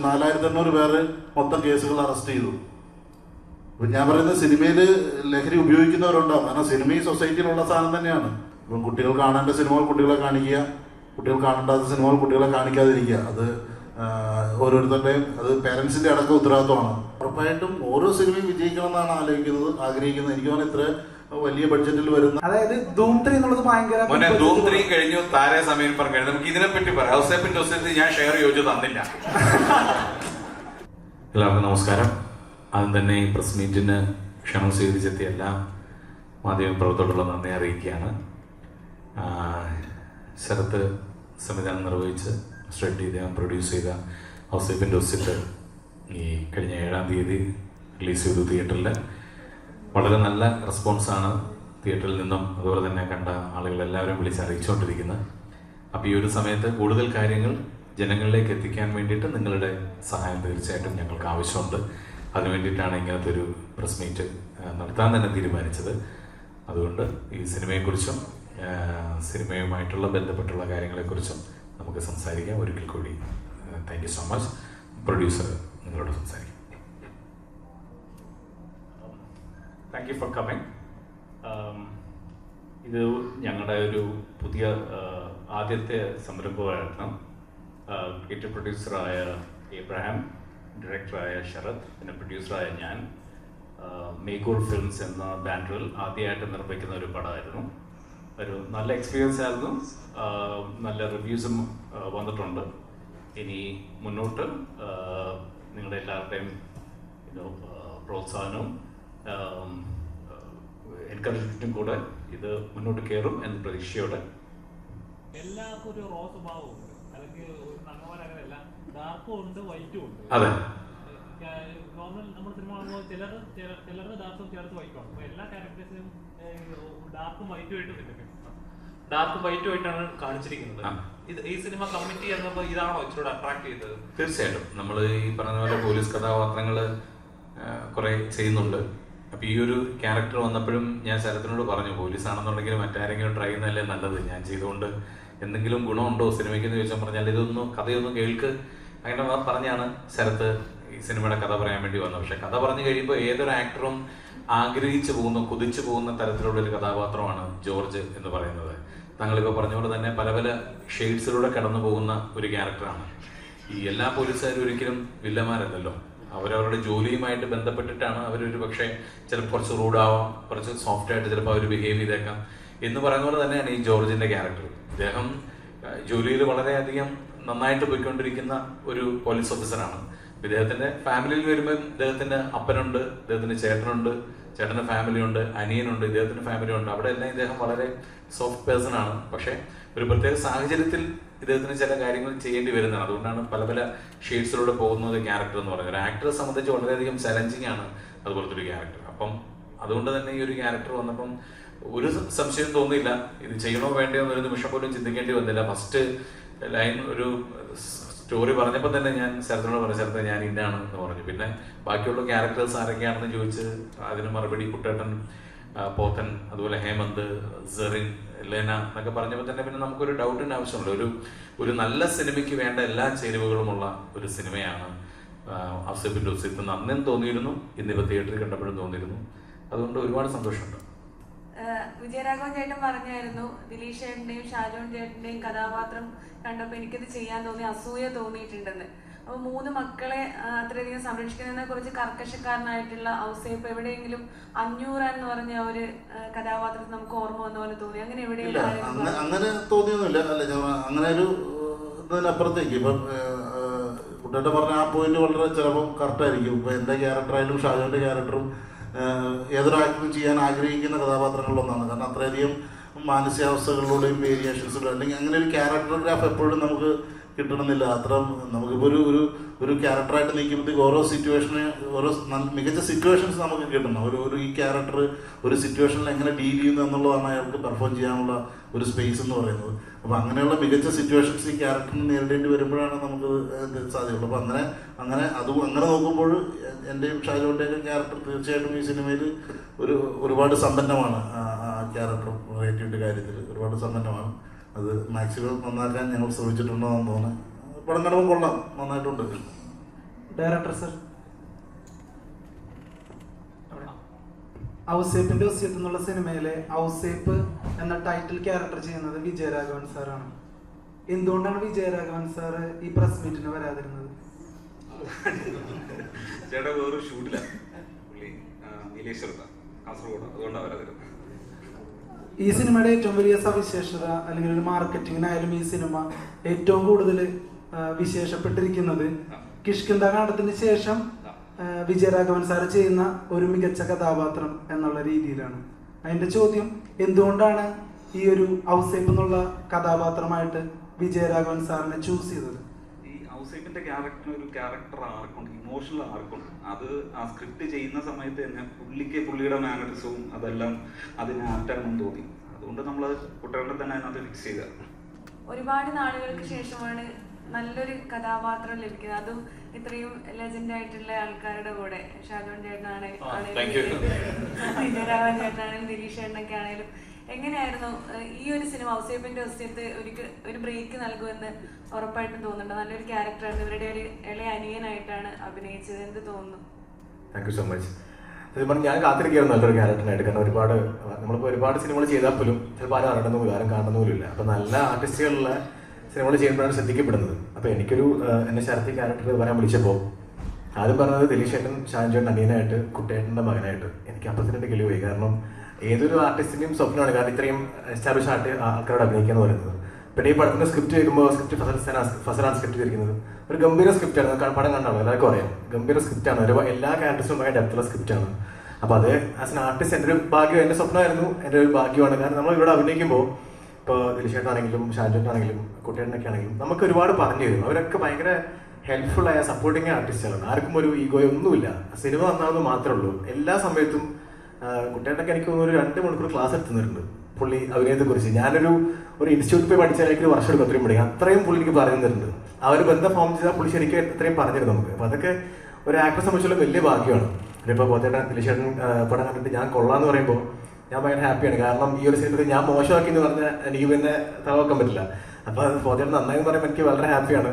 4800 പേര് മൊത്തം കേസുകൾ അറസ്റ്റ് ചെയ്തു. അപ്പം ഞാൻ പറയുന്നത് സിനിമയിൽ ലഹരി ഉപയോഗിക്കുന്നവരുണ്ടാവും. കാരണം സിനിമ ഈ സൊസൈറ്റിയിലുള്ള സാധനം തന്നെയാണ്. ഇപ്പം കുട്ടികൾ കാണേണ്ട സിനിമകൾ കുട്ടികളെ കാണിക്കുക, കുട്ടികൾ കാണേണ്ടാത്ത സിനിമകൾ കുട്ടികളെ കാണിക്കാതിരിക്കുക. അത് ഓരോരുത്തരുടെയും, അത് പേരൻസിൻ്റെ അടക്കം ഉത്തരവാദിത്വമാണ്. ഉറപ്പായിട്ടും ഓരോ സിനിമയും വിജയിക്കണം എന്നാണ് ആഗ്രഹിക്കുന്നത്. എനിക്ക് തോന്നുന്നു ഇത്ര വലിയ ബഡ്ജറ്റിൽ വരുന്ന, അതായത് ധൂം 3 എന്നുള്ളത് ഭയങ്കര ധൂം 3 കഴിഞ്ഞു, താരേ സമയം പറഞ്ഞു. നമുക്ക് ഇതിനെപ്പറ്റി പറയാം. ഔസേപ്പിന്റെ ഞാൻ ഷെയർ ചോദിച്ചു തന്നില്ല. എല്ലാവർക്കും നമസ്കാരം. ആദ്യം തന്നെ ഈ പ്രസ് മീറ്റിന് ക്ഷണം സ്വീകരിച്ചെത്തിയ എല്ലാ മാധ്യമപ്രവർത്തകരോടുള്ള നന്ദി അറിയിക്കുകയാണ്. ശരത്ത് സംവിധാനം നിർവഹിച്ച് സ്ട്രെഡ് ചെയ്ത് പ്രൊഡ്യൂസ് ചെയ്ത ഔസേപ്പിൻ്റെ ഒസിറ്റ് ഈ കഴിഞ്ഞ 7-ാം തീയതി റിലീസ് ചെയ്തു തിയേറ്ററിൽ. വളരെ നല്ല റെസ്പോൺസാണ് തിയേറ്ററിൽ നിന്നും അതുപോലെ തന്നെ കണ്ട ആളുകളെല്ലാവരും വിളിച്ചറിയിച്ചുകൊണ്ടിരിക്കുന്നത്. അപ്പോൾ ഈ ഒരു സമയത്ത് കൂടുതൽ കാര്യങ്ങൾ ജനങ്ങളിലേക്ക് എത്തിക്കാൻ വേണ്ടിയിട്ട് നിങ്ങളുടെ സഹായം തീർച്ചയായിട്ടും ഞങ്ങൾക്ക് ആവശ്യമുണ്ട്. അതിനു വേണ്ടിയിട്ടാണ് ഇങ്ങനത്തെ ഒരു പ്രസ് മീറ്റ് നടത്താൻ തന്നെ തീരുമാനിച്ചത്. അതുകൊണ്ട് ഈ സിനിമയെക്കുറിച്ചും സിനിമയുമായിട്ടുള്ള ബന്ധപ്പെട്ടുള്ള കാര്യങ്ങളെക്കുറിച്ചും നമുക്ക് സംസാരിക്കാം. ഒരിക്കൽ കൂടി thank you so much. Producer നിങ്ങളോട് സംസാരിക്കും. Thank you for coming. ഇത് ഞങ്ങളുടെ ഒരു പുതിയ ആദ്യത്തെ സംരംഭമായിരുന്നു. ക്രിയേറ്റീവ് പ്രൊഡ്യൂസറായ എബ്രഹാം, ഡയറക്ടറായ ശരത്, പിന്നെ പ്രൊഡ്യൂസറായ ഞാൻ. മേഗൂർ ഫിലിംസ് എന്ന ബാനറിൽ ആദ്യമായിട്ട് നിർമ്മിക്കുന്ന ഒരു പടമായിരുന്നു. ഒരു നല്ല എക്സ്പീരിയൻസ് ആയിരുന്നു. നല്ല റിവ്യൂസും വന്നിട്ടുണ്ട്. ഇനി മുന്നോട്ട് നിങ്ങളുടെ എല്ലാവരുടെയും പ്രോത്സാഹനവും എൻകറേജ്മെന്റും കൂടെ ഇത് മുന്നോട്ട് കയറും എന്ന പ്രതീക്ഷയോടെ. എല്ലാവർക്കും ഒരു റോ സ്വഭാവമുണ്ട്, അല്ലെങ്കിൽ ഒരു നന്മമാരല്ല, ഡാർക്കും ഉണ്ട് വൈറ്റും ഉണ്ട്. അതെ, നോർമൽ നമ്മൾ സിനിമ കാണുമ്പോൾ ചിലരുടെ ഡാർക്കും ചിലർക്ക് വൈറ്റും ആണ്. എല്ലാ ക്യാരക്ടേഴ്സിനും ഡാർക്കും വൈറ്റും ആയിട്ട് നിൽക്കുന്നത്, ഡാർക്ക് വൈറ്റും ആയിട്ടാണ് കാണിച്ചിരിക്കുന്നത്. ഈ സിനിമ കമ്മിറ്റി എന്നപ്പോൾ ഇതാണോ ഇച്ചിരി അട്രാക്ട് ചെയ്തത്? തീർച്ചയായിട്ടും. നമ്മൾ ഈ പറഞ്ഞ പോലെ പോലീസ് കഥാപാത്രങ്ങൾ കുറെ ചെയ്യുന്നുണ്ട്. അപ്പോൾ ഈ ഒരു ക്യാരക്ടർ വന്നപ്പോഴും ഞാൻ ശരത്തിനോട് പറഞ്ഞു, പോലീസാണെന്നുണ്ടെങ്കിൽ മറ്റാരെങ്കിലും ട്രൈ ചെയ്യുന്നതല്ലേ നല്ലത്, ഞാൻ ചെയ്തുകൊണ്ട് എന്തെങ്കിലും ഗുണമുണ്ടോ സിനിമയ്ക്ക് എന്ന് ചോദിച്ചാൽ പറഞ്ഞാൽ ഇതൊന്നും കഥയൊന്നും കേൾക്ക് അങ്ങനെ പറഞ്ഞാണ് ശരത്ത് ഈ സിനിമയുടെ കഥ പറയാൻ വേണ്ടി വന്നത്. പക്ഷെ കഥ പറഞ്ഞു കഴിയുമ്പോൾ ഏതൊരു ആക്ടറും ആഗ്രഹിച്ചു പോകുന്ന, കുതിച്ചു പോകുന്ന തരത്തിലുള്ള ഒരു കഥാപാത്രമാണ് ജോർജ് എന്ന് പറയുന്നത്. താങ്കളിപ്പോൾ പറഞ്ഞതുപോലെ തന്നെ പല പല ഷെയ്ഡ്സിലൂടെ കടന്നു പോകുന്ന ഒരു ക്യാരക്ടറാണ്. ഈ എല്ലാ പോലീസുകാരും ഒരിക്കലും വില്ലന്മാരല്ലല്ലോ. അവരവരുടെ ജോലിയുമായിട്ട് ബന്ധപ്പെട്ടിട്ടാണ് അവരൊരു പക്ഷേ ചിലപ്പോൾ കുറച്ച് റൂഡാവാം, കുറച്ച് സോഫ്റ്റ് ആയിട്ട് ചിലപ്പോൾ അവർ ബിഹേവ് ചെയ്തേക്കാം എന്ന് പറയുന്ന പോലെ തന്നെയാണ് ഈ ജോർജിന്റെ ക്യാരക്ടർ. ഇദ്ദേഹം ജോലിയിൽ വളരെയധികം നന്നായിട്ട് പോയിക്കൊണ്ടിരിക്കുന്ന ഒരു പോലീസ് ഓഫീസറാണ്. ഇദ്ദേഹത്തിന്റെ ഫാമിലിയിൽ വരുമ്പോൾ ഇദ്ദേഹത്തിന്റെ അപ്പനുണ്ട്, ഇദ്ദേഹത്തിന്റെ ചേട്ടനുണ്ട്, ചേട്ടന്റെ ഫാമിലി ഉണ്ട്, അനിയനുണ്ട്, ഇദ്ദേഹത്തിന്റെ ഫാമിലി ഉണ്ട്. അവിടെ എല്ലാം ഇദ്ദേഹം വളരെ സോഫ്റ്റ് പേഴ്സൺ ആണ്. പക്ഷെ ഒരു പ്രത്യേക സാഹചര്യത്തിൽ ഇദ്ദേഹത്തിന് ചില കാര്യങ്ങൾ ചെയ്യേണ്ടി വരുന്നതാണ്. അതുകൊണ്ടാണ് പല പല ഷെയ്ഡ്സിലൂടെ പോകുന്നത് ക്യാരക്ടർ എന്ന് പറയുന്നത്. ഒരു ആക്ടറെ സംബന്ധിച്ച് വളരെയധികം ചലഞ്ചിങ് ആണ് അതുപോലത്തെ ഒരു ക്യാരക്ടർ. അപ്പം അതുകൊണ്ട് തന്നെ ഈ ഒരു ക്യാരക്ടർ വന്നപ്പം ഒരു സംശയം തോന്നിയില്ല, ഇത് ചെയ്യണോ വേണ്ടയോ എന്നൊരു നിമിഷം പോലും ചിന്തിക്കേണ്ടി വന്നില്ല. ഫസ്റ്റ് ലൈൻ ഒരു സ്റ്റോറി പറഞ്ഞപ്പോൾ തന്നെ ഞാൻ ശരത്തിനോട് പറഞ്ഞു, ശരത്തെ ഞാൻ ഇന്നാണ് എന്ന് പറഞ്ഞു. പിന്നെ ബാക്കിയുള്ള ക്യാരക്ടേഴ്സ് ആരൊക്കെയാണെന്ന് ചോദിച്ച് അതിന് മറുപടി കുട്ടേട്ടൻ, പോത്തൻ, അതുപോലെ ഹേമന്ത്, സെറിൻ, ലേന എന്നൊക്കെ പറഞ്ഞപ്പോൾ തന്നെ പിന്നെ നമുക്കൊരു ഡൗട്ടിന് ആവശ്യമുണ്ട്. ഒരു നല്ല സിനിമയ്ക്ക് വേണ്ട എല്ലാ ചേരുവകളുമുള്ള ഒരു സിനിമയാണ് ഔസേപ്പിൻ്റെ ഒസിറ്റ് എന്ന് അന്നും തോന്നിയിരുന്നു, ഇന്നിപ്പോൾ തിയേറ്ററിൽ കണ്ടപ്പോഴും തോന്നിയിരുന്നു. അതുകൊണ്ട് ഒരുപാട് സന്തോഷമുണ്ട്. വിജയരാഘവൻ ചേട്ടൻ പറഞ്ഞായിരുന്നു, ദിലീഷ് ചേട്ടന്റെയും ഷാജോൺ ചേട്ടന്റെയും കഥാപാത്രം കണ്ടപ്പോൾ എനിക്കത് ചെയ്യാൻ തോന്നി, അസൂയ തോന്നിയിട്ടുണ്ടെന്ന്. അപ്പോൾ 3 മക്കളെ അത്രയധികം സംരക്ഷിക്കുന്നതിനെ കുറിച്ച് കർക്കശക്കാരനായിട്ടുള്ള ഔസേപ്പ് എവിടെയെങ്കിലും 500 എന്ന് പറഞ്ഞ ഒരു കഥാപാത്രത്തിൽ നമുക്ക് ഓർമ്മ വന്ന പോലെ തോന്നി? അങ്ങനെ എവിടെയെങ്കിലും അങ്ങനെ തോന്നിയൊന്നുമില്ല. അല്ല, അങ്ങനെ ഒരു ഇതിനപ്പുറത്തേക്ക് ഇപ്പം കുട്ടേട്ട പറഞ്ഞ ആ പോയിന്റ് വളരെ ചിലപ്പം കറക്റ്റായിരിക്കും. ഇപ്പം എൻ്റെ ക്യാരക്ടറായാലും ഷാജോന്റെ ക്യാരക്ടറും ഏതൊരു ആക്ടറും ചെയ്യാൻ ആഗ്രഹിക്കുന്ന കഥാപാത്രങ്ങളിലൊന്നാണ്. കാരണം അത്രയധികം മാനസികാവസ്ഥകളിലൂടെയും വേരിയേഷൻസിലൂടെ, അല്ലെങ്കിൽ അങ്ങനെ ഒരു ക്യാരക്ടർഗ്രാഫ് എപ്പോഴും നമുക്ക് കിട്ടണമെന്നില്ല. അത്ര നമുക്കിപ്പോൾ ഒരു ക്യാരക്ടറായിട്ട് നിൽക്കുമ്പോഴത്തേക്ക് ഓരോ സിറ്റുവേഷന് ഓരോ മികച്ച സിറ്റുവേഷൻസ് നമുക്ക് കിട്ടണം. ഈ ക്യാരക്ടർ ഒരു സിറ്റുവേഷനിൽ എങ്ങനെ ഡീൽ ചെയ്യുന്നു എന്നുള്ളതാണ് അയാൾക്ക് പെർഫോം ചെയ്യാനുള്ള ഒരു സ്പേസ് എന്ന് പറയുന്നത്. അപ്പോൾ അങ്ങനെയുള്ള മികച്ച സിറ്റുവേഷൻസ് ഈ ക്യാരക്ടറിന് നേരിടേണ്ടി വരുമ്പോഴാണ് നമുക്ക് സാധ്യതയുള്ളൂ. അപ്പോൾ അങ്ങനെ നോക്കുമ്പോൾ എൻ്റെയും ഷാജോൻ്റെയൊക്കെ ക്യാരക്ടർ തീർച്ചയായിട്ടും ഈ സിനിമയിൽ ഒരുപാട് സമ്പന്നമാണ്. ആ ക്യാരക്ടർ ക്രിയേറ്റിവിറ്റി കാര്യത്തിൽ ഒരുപാട് സമ്പന്നമാണ്. അത് മാക്സിമം നന്നാക്കാൻ ഞങ്ങൾ ശ്രമിച്ചിട്ടുണ്ടോ എന്ന് തോന്നുന്നു. പടം കാണുമ്പോൾ കൊള്ളാം, നന്നായിട്ടുണ്ട്. ഡയറക്ടർ സർ, ഔസേപ്പിന്റെ ഒസ്യത്ത് എന്നുള്ള സിനിമയിലെ ഔസേപ്പ് എന്ന ടൈറ്റിൽ ക്യാരക്ടർ ചെയ്യുന്നത് വിജയരാഘവൻ സാറാണ്. എന്തുകൊണ്ടാണ് വിജയരാഘവൻ സാറ് ഈ പ്രസ് മീറ്റിന് വരാതിരുന്നത്? ചേട്ടാ വേറൊരു ഷൂട്ടില്ല, പുള്ളി നീലേശ്വരത്താണ്, കാസർഗോഡ്, അതുകൊണ്ടാണ് വരാതിരുന്നത്. ഈ സിനിമയുടെ ഏറ്റവും വലിയ സവിശേഷത അല്ലെങ്കിൽ ഒരു മാർക്കറ്റിങ്ങിനായാലും ഈ സിനിമ ഏറ്റവും കൂടുതൽ വിശേഷപ്പെട്ടിരിക്കുന്നത് കിഷ്കിന്ധാകാന്ഡത്തിന് ശേഷം വിജയരാഘവൻ സാറ് ചെയ്യുന്ന ഒരു മികച്ച കഥാപാത്രം എന്നുള്ള രീതിയിലാണ്. അതിന്റെ ചോദ്യം, എന്തുകൊണ്ടാണ് ഈ ഒരു ഔസേപ്പ് എന്നുള്ള കഥാപാത്രമായിട്ട് വിജയരാഘവൻ സാറിനെ ചൂസ് ചെയ്തത്? ഈ ഔസേപ്പിന്റെ ക്യാരക്ടറിന് ഒരു ക്യാരക്ടർ ആർക്കുണ്ട്, ഇമോഷണൽ ആർക്കുണ്ട്. അത് ആ സ്ക്രിപ്റ്റ് ചെയ്യുന്ന സമയത്ത് തന്നെ പുള്ളിയുടെ മാനറിസവും അതെല്ലാം അതിന് ആപ്റ്റാണെന്ന് തോന്നി. അതുകൊണ്ട് നമ്മൾ കുട്ടികളുടെ തന്നെ അതിനകത്ത് ഫിക്സ് ചെയ്ത. ഒരുപാട് നാളുകൾക്ക് ശേഷമാണ് നല്ലൊരു കഥാപാത്രം ലഭിക്കുന്നത്, അതും ഇത്രയും ലെജൻഡ് ആയിട്ടുള്ള ആൾക്കാരുടെ കൂടെ. ഷാജോൺ ചേട്ടനാണെങ്കിലും വിജയരാഘവൻ ചേട്ടനാണെങ്കിലും ദിലീഷ് ചേട്ടനൊക്കെ ആണെങ്കിലും. എങ്ങനെയായിരുന്നു ഈ ഒരു സിനിമ ഔസേപ്പിന്റെ ഒസ്യത്ത് ഒരു ബ്രേക്ക് നൽകുമെന്ന് ഉറപ്പായിട്ടും തോന്നുന്നുണ്ട്? നല്ലൊരു ക്യാരക്ടറാണ്, ഇവരുടെ ഒരു ഇളയ അനിയനായിട്ടാണ് അഭിനയിച്ചത്. എന്ത് തോന്നുന്നു? Thank you so much. ഞാൻ കാത്തിരിക്കുകയായിരുന്നു നല്ലൊരു ക്യാരക്ടറിനായിട്ട്. കാരണം നമ്മളിപ്പോൾ ഒരുപാട് സിനിമകൾ ചെയ്താൽ പോലും ചിലപ്പോൾ ആരും അറിയണമെന്നും ആരും കാണുന്ന പോലും ഇല്ല. അപ്പോൾ നല്ല ആർട്ടിസ്റ്റുകളുള്ള സിനിമകൾ ചെയ്യുമ്പോഴാണ് ശ്രദ്ധിക്കപ്പെടുന്നത്. അപ്പോൾ എന്നെ ശരത്തി ക്യാരക്ടർ വരാൻ വിളിച്ചപ്പോൾ ആദ്യം പറഞ്ഞത് ദിലീഷ് ചേട്ടൻ ഷാജോൺ ചേട്ടൻ അനിയനായിട്ട് കുട്ടേട്ടൻ്റെ മകനായിട്ട്. എനിക്ക് അപ്പോൾ തന്നെ കിളി പോയി. കാരണം ഏതൊരു ആർട്ടിസ്റ്റിൻ്റെയും സ്വപ്നമാണ്, കാരണം ഇത്രയും എസ്റ്റാബ്ലിഷ് ആൾക്കാരോട് അഭിനയിക്കുക എന്ന് പറയുന്നത്. പിന്നെ ഈ പടത്തിൻ്റെ സ്ക്രിപ്റ്റ് കേൾക്കുമ്പോൾ ഫസലാണ് സ്ക്രിപ്റ്റ് ചെയ്തിരിക്കുന്നത്. ഒരു ഗംഭീര സ്ക്രിപ്റ്റാണ്, പടം കണ്ടാണോ എല്ലാവർക്കും അറിയാം. ഗംഭീര സ്ക്രിപ്റ്റാണ്, എല്ലാ ക്യാരക്ടേഴ്സും ഭയങ്കര ഡെപ്തുള്ള സ്ക്രിപ്റ്റാണ്. അപ്പോൾ അത് ആസ് എൻ ആർട്ടിസ്റ്റ് എൻ്റെ ഒരു ഭാഗ്യം, എൻ്റെ സ്വപ്നമായിരുന്നു, എൻ്റെ ഒരു ഭാഗ്യമാണ്. കാരണം നമ്മൾ ഇവിടെ അഭിനയിക്കുമ്പോൾ ഇപ്പോൾ ദിലീഷേട്ടനാണെങ്കിലും ഷാജോട്ടാണെങ്കിലും കുട്ടിയേട്ടനൊക്കെ ആണെങ്കിലും നമുക്ക് ഒരുപാട് പറഞ്ഞു തരും. അവരൊക്കെ ഭയങ്കര ഹെൽപ്ഫുള്ളായ സപ്പോർട്ടിങ് ആർട്ടിസ്റ്റുകളാണ്. ആർക്കും ഒരു ഈഗോയോ ഒന്നുമില്ല. സിനിമ നന്നാവുന്നത് മാത്രമേ ഉള്ളൂ. എല്ലാ സമയത്തും കുട്ടിയേട്ടനൊക്കെ എനിക്ക് ഒരു 2 മണിക്കൂർ ക്ലാസ് എടുത്തുന്നുണ്ട് പുള്ളി അഭിനയത്തെക്കുറിച്ച്. ഞാനൊരു ഇൻസ്റ്റിറ്റ്യൂട്ടിൽ പോയി പഠിച്ചാൽ എനിക്ക് ഒരു വർഷം എടുക്കും അത്രയും പഠിക്കാം. അത്രയും പുള്ളി എനിക്ക് പറഞ്ഞു തരുന്നുണ്ട്. ആ ഒരു ബന്ധം ഫോം ചെയ്താൽ പുള്ളി ശരിക്കും അത്രയും പറഞ്ഞിരുന്നു നമുക്ക്. അപ്പോൾ അതൊക്കെ ഒരു ആക്ടറെ സംബന്ധിച്ചുള്ള വലിയ ഭാഗ്യമാണ്. ഇപ്പോൾ പോത്തേട്ടൻ ദിലീഷേട്ടൻ പടം കണ്ടിട്ട് ഞാൻ കൊള്ളാന്ന് പറയുമ്പോൾ ഞാൻ ഭയങ്കര ഹാപ്പിയാണ്. കാരണം ഈ ഒരു സിനിമയിൽ ഞാൻ മോശമാക്കി എന്ന് പറഞ്ഞാൽ എനിക്ക് പിന്നെ തലവെക്കാൻ പറ്റില്ല. അപ്പോൾ അത് പോത്തേട്ടൻ നന്നായി എന്ന് പറയുമ്പോൾ എനിക്ക് വളരെ ഹാപ്പിയാണ്.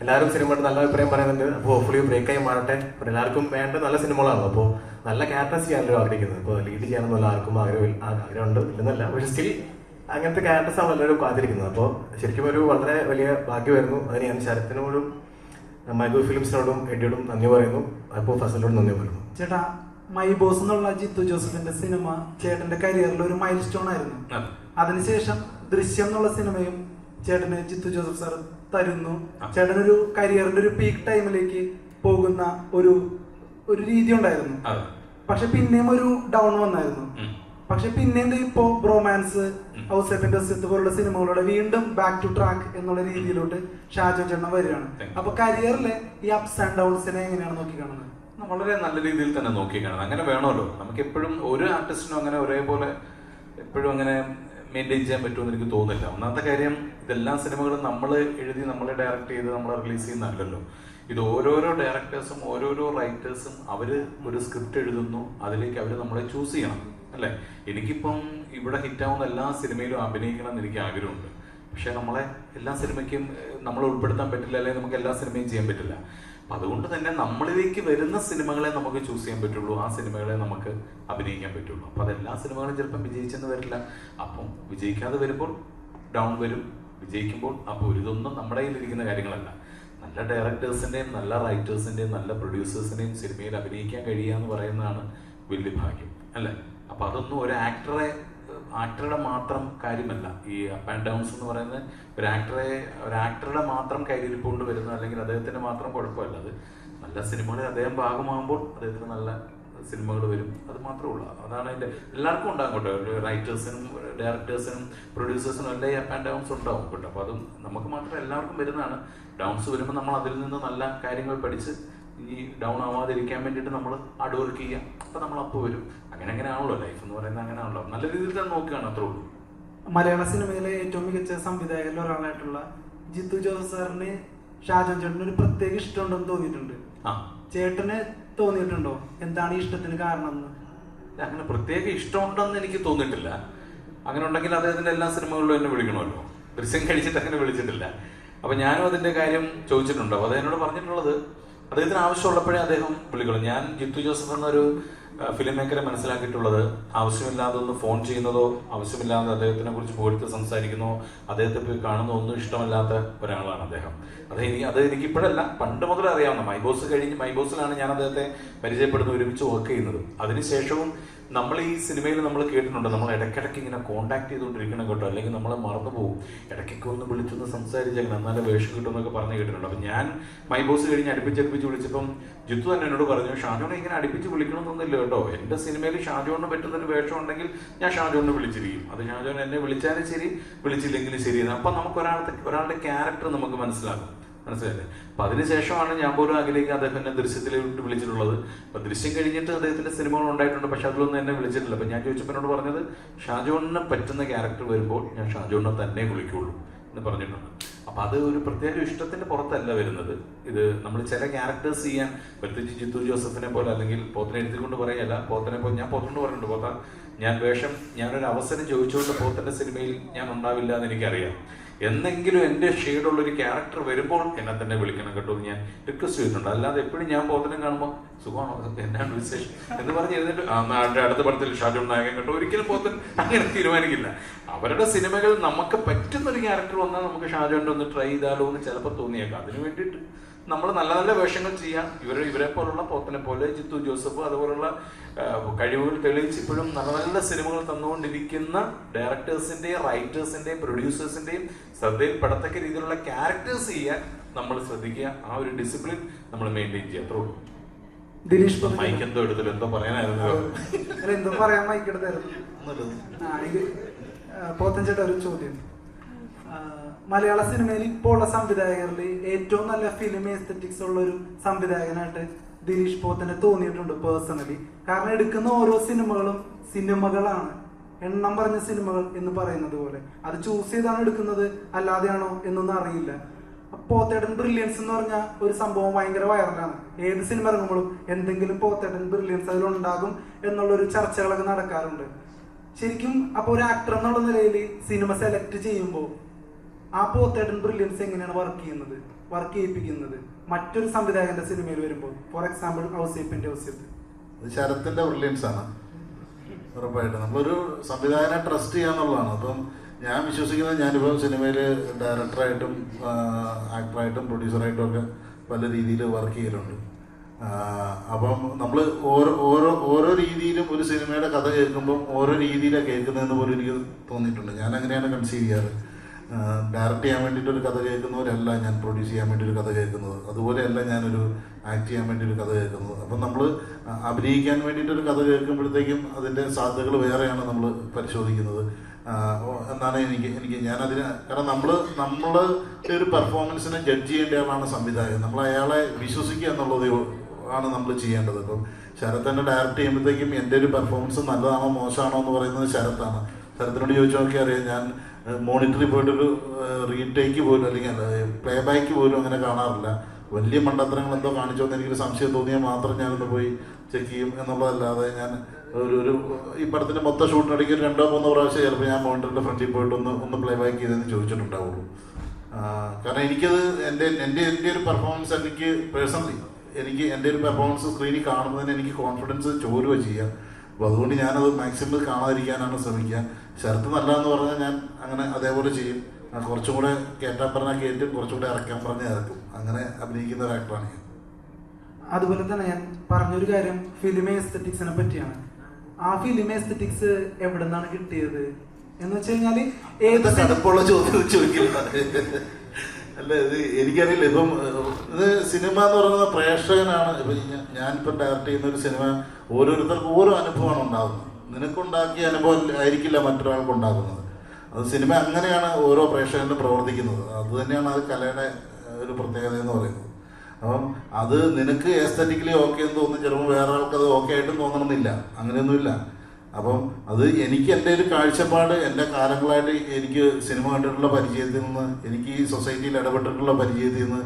എല്ലാവരും സിനിമയുടെ നല്ല അഭിപ്രായം പറയുന്നുണ്ട്. അപ്പോൾ ഹോപ്പ്ഫുള്ളി ബ്രേക്കായി മാറട്ടെ. അപ്പോൾ എല്ലാവർക്കും വേണ്ട നല്ല സിനിമകളാണ്. അപ്പോൾ നല്ല ക്യാരക്ടേഴ്സ് ചെയ്യാനല്ലോ ആഗ്രഹിക്കുന്നത്. ഇപ്പോൾ ലീഡ് ചെയ്യാനൊന്നുമല്ല ആർക്കും ആഗ്രഹമുണ്ട് ഇല്ലെന്നല്ല, പക്ഷെ സ്റ്റിൽ അങ്ങനത്തെ ക്യാരക്ടേഴ്സാണ് എല്ലാവരും കാത്തിരിക്കുന്നത്. അപ്പോൾ ശരിക്കും ഒരു വളരെ വലിയ ഭാഗ്യമായിരുന്നു. അതിന് ഞാൻ ശരത്തിനോടും മൈബോ ഫിലിംസിനോടും എഡിയോടും നന്ദി പറയുന്നു. അപ്പോൾ ഫസലിനോടും നന്ദി പറയുന്നു. ചേട്ടാ, മൈ ബോസ് എന്നുള്ള ജിത്തു ജോസഫിന്റെ സിനിമ ചേട്ടന്റെ കരിയറിൽ ഒരു മൈൽ സ്റ്റോൺ ആയിരുന്നു. അതിനുശേഷം ദൃശ്യം എന്നുള്ള സിനിമയും ചേട്ടന് ജിത്തു ജോസഫ് സാർ തരുന്നു. ചേട്ടനൊരു കരിയറിന്റെ ഒരു പീക്ക് ടൈമിലേക്ക് പോകുന്ന ഒരു രീതി ഉണ്ടായിരുന്നു. പക്ഷെ പിന്നെയും ഒരു ഡൗൺ വന്നായിരുന്നു. പക്ഷെ പിന്നെയും ഇപ്പോ ബ്രോമാൻസ്, ഔസേപ്പിന്റെ ഒസ്യത്ത് പോലുള്ള സിനിമകളുടെ വീണ്ടും ബാക്ക് ടു ട്രാക്ക് എന്നുള്ള രീതിയിലോട്ട് ഷാജോൺ ചേട്ടൻ വരികയാണ്. അപ്പൊ കരിയറിലെ ഈ അപ്സ് ആൻഡ് ഡൗൺസിനെ എങ്ങനെയാണ് നോക്കി കാണുന്നത്? വളരെ നല്ല രീതിയിൽ തന്നെ നോക്കി കാണുന്നത്. അങ്ങനെ വേണമല്ലോ. നമുക്ക് എപ്പോഴും ഒരു ആർട്ടിസ്റ്റിനും അങ്ങനെ ഒരേപോലെ എപ്പോഴും അങ്ങനെ മെയിൻറ്റെയിൻ ചെയ്യാൻ പറ്റുമെന്ന് എനിക്ക് തോന്നുന്നില്ല. ഒന്നാമത്തെ കാര്യം, ഇതെല്ലാ സിനിമകളും നമ്മൾ എഴുതി നമ്മൾ ഡയറക്റ്റ് ചെയ്ത് നമ്മൾ റിലീസ് ചെയ്യുന്നതല്ലല്ലോ. ഇത് ഓരോരോ ഡയറക്ടേഴ്സും ഓരോരോ റൈറ്റേഴ്സും അവർ ഒരു സ്ക്രിപ്റ്റ് എഴുതുന്നു, അതിലേക്ക് അവർ നമ്മളെ ചൂസ് ചെയ്യണം അല്ലേ. എനിക്കിപ്പം ഇവിടെ ഹിറ്റാവുന്ന എല്ലാ സിനിമയിലും അഭിനയിക്കണം എന്ന് എനിക്ക് ആഗ്രഹമുണ്ട്. പക്ഷെ നമ്മളെ എല്ലാ സിനിമയ്ക്കും നമ്മൾ ഉൾപ്പെടുത്താൻ പറ്റില്ല, അല്ലെങ്കിൽ നമുക്ക് എല്ലാ സിനിമയും ചെയ്യാൻ പറ്റില്ല. അപ്പം അതുകൊണ്ട് തന്നെ നമ്മളിലേക്ക് വരുന്ന സിനിമകളെ നമുക്ക് ചൂസ് ചെയ്യാൻ പറ്റുള്ളൂ, ആ സിനിമകളെ നമുക്ക് അഭിനയിക്കാൻ പറ്റുള്ളൂ. അപ്പം അതെല്ലാ സിനിമകളും ചിലപ്പം വിജയിച്ചെന്ന് വരില്ല. അപ്പം വിജയിക്കാതെ വരുമ്പോൾ ഡൗൺ വരും, വിജയിക്കുമ്പോൾ അപ്പോൾ ഇതൊന്നും നമ്മുടെ കയ്യിലിരിക്കുന്ന കാര്യങ്ങളല്ല. നല്ല ഡയറക്ടേഴ്സിൻ്റെയും നല്ല റൈറ്റേഴ്സിൻ്റെയും നല്ല പ്രൊഡ്യൂസേഴ്സിൻ്റെയും സിനിമയിൽ അഭിനയിക്കാൻ കഴിയുക എന്ന് പറയുന്നതാണ് വലിയ ഭാഗ്യം അല്ലേ. അപ്പം അതൊന്നും ഒരു ആക്ടറുടെ മാത്രം കാര്യമല്ല. ഈ അപ്പ് ആൻഡ് ഡൗൺസ് എന്ന് പറയുന്നത് ഒരു ആക്ടറുടെ മാത്രം കയ്യിലിരിപ്പുകൊണ്ട് വരുന്ന, അല്ലെങ്കിൽ അദ്ദേഹത്തിന് മാത്രം കുഴപ്പമല്ല. അത് നല്ല സിനിമകളിൽ അദ്ദേഹം ഭാഗമാകുമ്പോൾ അദ്ദേഹത്തിന് നല്ല സിനിമകൾ വരും, അത് മാത്രമേ ഉള്ളൂ. അതാണ് അതിൻ്റെ എല്ലാവർക്കും ഉണ്ടാകും കേട്ടോ. റൈറ്റേഴ്സിനും ഡയറക്ടേഴ്സിനും പ്രൊഡ്യൂസേഴ്സിനും എല്ലാം ഈ അപ്പ് ആൻഡ് ഡൗൺസ് ഉണ്ടാവും കേട്ടോ. അപ്പോൾ അതും നമുക്ക് മാത്രം എല്ലാവർക്കും വരുന്നതാണ്. ഡൗൺസ് വരുമ്പോൾ നമ്മൾ അതിൽ നിന്ന് നല്ല കാര്യങ്ങൾ പഠിച്ച് ഇനി ഡൗൺ ആവാതിരിക്കാൻ വേണ്ടിയിട്ട് നമ്മൾ ഹാർഡ് വർക്ക് ചെയ്യാം. അപ്പം നമ്മൾ അപ്പോൾ വരും. അങ്ങനെയാണല്ലോ ലൈഫ് എന്ന് പറയുന്നത്, അങ്ങനെയാണല്ലോ. നല്ല രീതിയിൽ തന്നെ നോക്കുകയാണ്, അത്രേ ഉള്ളൂ. മലയാള സിനിമയിലെ ഏറ്റവും മികച്ച സംവിധായകരിൽ ഒരാളായിട്ടുള്ള ജിത്തു ജോസഫ് സാറിന് ഷാജോൺ ചേട്ടന് ഒരു പ്രത്യേക ഇഷ്ടമുണ്ടെന്ന് തോന്നിയിട്ടുണ്ട്. ചേട്ടന് തോന്നിയിട്ടുണ്ടോ? എന്താണ് ഈ ഇഷ്ടത്തിന് കാരണം എന്ന്? അങ്ങനെ പ്രത്യേക ഇഷ്ടമുണ്ടെന്ന് എനിക്ക് തോന്നിയിട്ടില്ല. അങ്ങനെ ഉണ്ടെങ്കിൽ അദ്ദേഹത്തിന്റെ എല്ലാ സിനിമകളിലും എന്നെ വിളിക്കണമല്ലോ. ദൃശ്യം കഴിച്ചിട്ട് അങ്ങനെ വിളിച്ചിട്ടില്ല. അപ്പൊ ഞാനും അതിന്റെ കാര്യം ചോദിച്ചിട്ടുണ്ട്. അപ്പോൾ അതെന്നോട് പറഞ്ഞിട്ടുള്ളത്, അദ്ദേഹത്തിന് ആവശ്യമുള്ളപ്പോഴേ അദ്ദേഹം വിളിക്കുള്ളൂ. ഞാൻ ജിത്തു ജോസഫ് എന്നൊരു ഫിലിം മേക്കറെ മനസ്സിലാക്കിയിട്ടുള്ളത് ആവശ്യമില്ലാതെ ഒന്ന് ഫോൺ ചെയ്യുന്നതോ ആവശ്യമില്ലാതെ അദ്ദേഹത്തിനെ കുറിച്ച് പോയിട്ട് സംസാരിക്കുന്നോ അദ്ദേഹത്തെ പോയി കാണുന്നോ ഒന്നും ഇഷ്ടമല്ലാത്ത ഒരാളാണ് അദ്ദേഹം. അത് എനിക്കിപ്പോഴല്ല, പണ്ട് മുതൽ അറിയാവുന്ന മൈബോസ് കഴിഞ്ഞ് മൈബോസിലാണ് ഞാൻ അദ്ദേഹത്തെ പരിചയപ്പെടുന്നത്, ഒരുമിച്ച് വർക്ക് ചെയ്യുന്നത്. അതിനുശേഷവും നമ്മൾ ഈ സിനിമയിൽ നമ്മൾ കേട്ടിട്ടുണ്ട്, നമ്മൾ ഇടയ്ക്കിടയ്ക്ക് ഇങ്ങനെ കോൺടാക്ട് ചെയ്തുകൊണ്ടിരിക്കണം കേട്ടോ, അല്ലെങ്കിൽ നമ്മളെ മറന്നു പോകും, ഇടയ്ക്കൊക്കെ ഒന്ന് വിളിച്ചൊന്ന് സംസാരിച്ചേക്കണം എന്നാലേ വേഷം കിട്ടുമെന്നൊക്കെ പറഞ്ഞ് കേട്ടിട്ടുണ്ട്. അപ്പം ഞാൻ മൈബോസ് കഴിഞ്ഞ് അടുപ്പിച്ച് വിളിച്ചപ്പം ജിത്തു തന്നെ എന്നോട് പറഞ്ഞു, ഷാജോനെ ഇങ്ങനെ അടുപ്പിച്ച് വിളിക്കണമെന്നൊന്നുമില്ല കേട്ടോ, എൻ്റെ സിനിമയിൽ ഷാജോണിന് പറ്റുന്നൊരു വേഷം ഉണ്ടെങ്കിൽ ഞാൻ ഷാജോണിനെ വിളിച്ചിരിക്കും, അത് ഷാജോൻ എന്നെ വിളിച്ചാലും ശരി വിളിച്ചില്ലെങ്കിലും ശരി. അപ്പം നമുക്ക് ഒരാളുടെ ക്യാരക്ടർ നമുക്ക് മനസ്സിലാകും, മനസ്സിലായില്ലേ? അപ്പൊ അതിനുശേഷമാണ് ഞാൻ പോലും അതിലേക്ക് അദ്ദേഹത്തിനെ ദൃശ്യത്തിലേക്ക് വിളിച്ചിട്ടുള്ളത്. അപ്പൊ ദൃശ്യം കഴിഞ്ഞിട്ട് അദ്ദേഹത്തിന്റെ സിനിമകൾ ഉണ്ടായിട്ടുണ്ട്, പക്ഷെ അതിലൊന്നും എന്നെ വിളിച്ചിട്ടില്ല. അപ്പൊ ഞാൻ ചോദിച്ചപ്പോൾ എന്നോട് പറഞ്ഞത്, ഷാജോണിന് പറ്റുന്ന ക്യാരക്ടർ വരുമ്പോൾ ഞാൻ ഷാജോണിനെ തന്നെ വിളിക്കുള്ളൂ എന്ന് പറഞ്ഞിട്ടുണ്ട്. അപ്പൊ അത് ഒരു പ്രത്യേക ഇഷ്ടത്തിന്റെ പുറത്തല്ല വരുന്നത്. ഇത് നമ്മൾ ചില ക്യാരക്ടേഴ്സ് ചെയ്യാൻ, പ്രത്യേകിച്ച് ജിത്തു ജോസഫിനെ പോലെ അല്ലെങ്കിൽ പോത്തിനെ എഴുതിക്കൊണ്ട് പറയല്ല, പോത്തിനെ പോലെ ഞാൻ പോത്തോണ്ട് പറഞ്ഞിട്ടുണ്ട്, പോത്ത ഞാനൊരു അവസരം ചോദിച്ചുകൊണ്ട് പോത്തന്റെ സിനിമയിൽ ഞാൻ ഉണ്ടാവില്ല എന്ന് എനിക്കറിയാം. എന്നെങ്കിലും എൻ്റെ ഷെയ്ഡുള്ളൊരു ക്യാരക്ടർ വരുമ്പോൾ എന്നെ തന്നെ വിളിക്കണം കേട്ടോ എന്ന് ഞാൻ റിക്വസ്റ്റ് ചെയ്തിട്ടുണ്ട്. അല്ലാതെ എപ്പോഴും ഞാൻ പോത്തനെ കാണുമ്പോൾ സുഖമാണോ, എന്നാണ് വിശേഷം എന്ന് പറഞ്ഞ് എഴുതിട്ട് അടുത്ത പടത്തിൽ ഷാജോൺ നായകൻ കേട്ടോ, ഒരിക്കലും പോത്തൻ അങ്ങനെ തീരുമാനിക്കില്ല. അവരുടെ സിനിമകൾ നമുക്ക് പറ്റുന്നൊരു ക്യാരക്ടർ വന്നാൽ നമുക്ക് ഷാജോൻ്റെ ഒന്ന് ട്രൈ ചെയ്താലോ എന്ന് ചിലപ്പോൾ തോന്നിയേക്കാം. അതിന് വേണ്ടിയിട്ട് നമ്മൾ നല്ല നല്ല വേഷങ്ങൾ ചെയ്യാം. ഇവരെ പോലുള്ള പോത്തനെ പോലെ ജിത്തു ജോസഫ് അതുപോലുള്ള കഴിവുകൾ തെളിയിച്ച് ഇപ്പോഴും നല്ല നല്ല സിനിമകൾ തന്നുകൊണ്ടിരിക്കുന്ന ഡയറക്ടേഴ്സിന്റെയും റൈറ്റേഴ്സിന്റെയും പ്രൊഡ്യൂസേഴ്സിന്റെയും ശ്രദ്ധയിൽപ്പെടത്തക്ക രീതിയിലുള്ള ക്യാരക്ടേഴ്സ് ചെയ്യാൻ നമ്മൾ ശ്രദ്ധിക്കുക. ആ ഒരു ഡിസിപ്ലിൻ നമ്മൾ മെയിൻറ്റെയിൻ ചെയ്യുക. അത്രേ ഉള്ളൂ. ദിലീഷ് മൈക്ക് എന്തോ എടുത്തില്ല, എന്തോ പറയാനായിരുന്നു. എന്തോ പറയാൻ മൈക്ക് എടുത്തായിരുന്നു. പോത്തൻചേട്ട ഒരു ചോദ്യം, മലയാള സിനിമയിൽ ഇപ്പോൾ ഉള്ള സംവിധായകരിൽ ഏറ്റവും നല്ല ഫിലിം എസ്തെറ്റിക്സ് ഉള്ള ഒരു സംവിധായകനായിട്ട് ദിലീഷ് പോത്തനെ തോന്നിയിട്ടുണ്ട് പേഴ്സണലി. കാരണം എടുക്കുന്ന ഓരോ സിനിമകളാണ്, എണ്ണം പറഞ്ഞ സിനിമകൾ എന്ന് പറയുന്നത് പോലെ. അത് ചൂസ് ചെയ്താണ് എടുക്കുന്നത്, അല്ലാതെയാണോ എന്നൊന്നും അറിയില്ല. പോത്തേട്ടൻ ബ്രില്യൻസ് എന്ന് പറഞ്ഞ ഒരു സംഭവം ഭയങ്കര വൈറലാണ്. ഏത് സിനിമ ഇറങ്ങുമ്പോഴും എന്തെങ്കിലും പോത്തേട്ടൻ ബ്രില്യൻസ് അതിലുണ്ടാകും എന്നുള്ളൊരു ചർച്ചകളൊക്കെ നടക്കാറുണ്ട്. ശരിക്കും അപ്പൊ ഒരു ആക്ടർ എന്നുള്ള നിലയിൽ സിനിമ സെലക്ട് ചെയ്യുമ്പോൾ ആ പോത്തേട്ടൻ ബ്രില്യൻസ് എങ്ങനെയാണ് വർക്ക് ചെയ്യിപ്പിക്കുന്നത് മറ്റൊരു സംവിധായകന്റെ സിനിമയിൽ വരുമ്പോൾ? ഫോർ എക്സാമ്പിൾ ഔസേപ്പിന്റെ ഔസേപ്പ്, അത് ശരത്തിന്റെ ബ്രില്യൻസ് ആണ് ഉറപ്പായിട്ടും. നമ്മളൊരു സംവിധായകനെ ട്രസ്റ്റ് ചെയ്യാന്നുള്ളതാണ്. അപ്പം ഞാൻ വിശ്വസിക്കുന്നത്, ഞാനിപ്പോൾ സിനിമയിൽ ഡയറക്ടറായിട്ടും ആക്ടറായിട്ടും പ്രൊഡ്യൂസറായിട്ടും ഒക്കെ പല രീതിയിൽ വർക്ക് ചെയ്യലുണ്ട്. അപ്പം നമ്മൾ ഓരോ രീതിയിലും ഒരു സിനിമയുടെ കഥ കേൾക്കുമ്പം ഓരോ രീതിയിലാണ് കേൾക്കുന്നതെന്ന് പോലും എനിക്ക് തോന്നിയിട്ടുണ്ട്. ഞാൻ അങ്ങനെയാണ് കൺസീവ് ചെയ്യാറ്. ഡയറക്റ്റ് ചെയ്യാൻ വേണ്ടിയിട്ടൊരു കഥ കേൾക്കുന്നവരല്ല ഞാൻ പ്രൊഡ്യൂസ് ചെയ്യാൻ വേണ്ടി ഒരു കഥ കേൾക്കുന്നത്, അതുപോലെയല്ല ഞാനൊരു ആക്ട് ചെയ്യാൻ വേണ്ടി ഒരു കഥ കേൾക്കുന്നത്. അപ്പം നമ്മൾ അഭിനയിക്കാൻ വേണ്ടിയിട്ടൊരു കഥ കേൾക്കുമ്പോഴത്തേക്കും അതിൻ്റെ സാധ്യതകൾ വേറെയാണ് നമ്മൾ പരിശോധിക്കുന്നത് എന്നാണ് എനിക്ക് ഞാനതിന്. കാരണം നമ്മൾ ഒരു പെർഫോമൻസിനെ ജഡ്ജ് ചെയ്യേണ്ട ആളാണ് സംവിധായകൻ. നമ്മൾ അയാളെ വിശ്വസിക്കുക എന്നുള്ളത് ആണ് നമ്മൾ ചെയ്യേണ്ടത്. ഇപ്പം ശരത് തന്നെ ഡയറക്റ്റ് ചെയ്യുമ്പോഴത്തേക്കും എൻ്റെ ഒരു പെർഫോമൻസ് നല്ലതാണോ മോശമാണോ എന്ന് പറയുന്നത് ശരത്താണ്. ശരത്തിനോട് ചോദിച്ചു നോക്കി അറിയാം. ഞാൻ മോണിറ്ററിൽ പോയിട്ടൊരു റീടേക്ക് പോലും അല്ലെങ്കിൽ പ്ലേ ബാക്ക് പോലും അങ്ങനെ കാണാറില്ല. വലിയ മണ്ടത്തരങ്ങൾ എന്തോ കാണിച്ചോന്ന് എനിക്കൊരു സംശയം തോന്നിയാൽ മാത്രം ഞാനൊന്ന് പോയി ചെക്ക് ചെയ്യും എന്നുള്ളതല്ലാതെ ഞാൻ ഒരു ഈ പടത്തിൻ്റെ മൊത്തം ഷൂട്ടിനിടയ്ക്ക് 2-3 പ്രാവശ്യം ചിലപ്പോൾ ഞാൻ മോണിറ്ററിൻ്റെ ഫ്രണ്ടിൽ പോയിട്ട് ഒന്ന് പ്ലേ ബാക്ക് ചെയ്തെന്ന് ചോദിച്ചിട്ടുണ്ടാവുള്ളൂ. കാരണം എനിക്കത് എൻ്റെ ഒരു പെർഫോമൻസ് എനിക്ക് പേഴ്സണലി എൻ്റെ ഒരു പെർഫോമൻസ് സ്ക്രീനിൽ കാണുന്നതിന് എനിക്ക് കോൺഫിഡൻസ് ചോരുക ചെയ്യുക. അപ്പോൾ അതുകൊണ്ട് ഞാനത് മാക്സിമം കാണാതിരിക്കാനാണ് ശ്രമിക്കുക. ശരത്ത് നല്ല എന്ന് പറഞ്ഞാൽ ഞാൻ അങ്ങനെ അതേപോലെ ചെയ്യും. കുറച്ചും കൂടെ കയറ്റാൻ പറഞ്ഞാൽ കയറ്റും, കുറച്ചും കൂടെ ഇറക്കാൻ പറഞ്ഞാൽ ഇറക്കും. അങ്ങനെ അഭിനയിക്കുന്ന ഒരു ആക്ടറാണ് ഞാൻ. അതുപോലെ തന്നെ ഞാൻ പറഞ്ഞൊരു കാര്യം ഫിലിം എസ്തെറ്റിക്സിനെ പറ്റിയാണ്. ആ ഫിലിം എസ്തെറ്റിക്സ് എവിടെ നിന്നാണ് കിട്ടിയത് എന്ന് വെച്ച് കഴിഞ്ഞാൽ ഏത് കടുപ്പുള്ള ചോദ്യം ചോദിക്കില്ല. അല്ല, ഇത് എനിക്കറിയില്ല. ഇപ്പം ഇത് സിനിമ എന്ന് പറയുന്നത് പ്രേക്ഷകനാണ്. ഇപ്പം ഞാനിപ്പം ഡയറക്റ്റ് ചെയ്യുന്ന ഒരു സിനിമ ഓരോരുത്തർക്കും ഓരോ അനുഭവമാണ് ഉണ്ടാകുന്നത്. നിനക്കുണ്ടാക്കിയ അനുഭവം ആയിരിക്കില്ല മറ്റൊരാൾക്ക് ഉണ്ടാകുന്നത്. അത് സിനിമ അങ്ങനെയാണ് ഓരോ പ്രേക്ഷകനും പ്രവർത്തിക്കുന്നത്. അത് തന്നെയാണ് അത് കലയുടെ ഒരു പ്രത്യേകത എന്ന് പറയുന്നത്. അപ്പം അത് നിനക്ക് എസ്തറ്റിക്കലി ഓക്കെ എന്ന് തോന്നുന്നു, ചിലപ്പോൾ വേറെ ആൾക്ക് അത് ഓക്കെ ആയിട്ടും തോന്നണമെന്നില്ല, അങ്ങനെയൊന്നുമില്ല. അപ്പം അത് എനിക്ക് എൻ്റെ ഒരു കാഴ്ചപ്പാട്, എൻ്റെ കാലങ്ങളായിട്ട് എനിക്ക് സിനിമ കണ്ടിട്ടുള്ള പരിചയത്തിൽ നിന്ന്, എനിക്ക് ഈ സൊസൈറ്റിയിൽ ഇടപെട്ടിട്ടുള്ള പരിചയത്തിൽ നിന്ന്,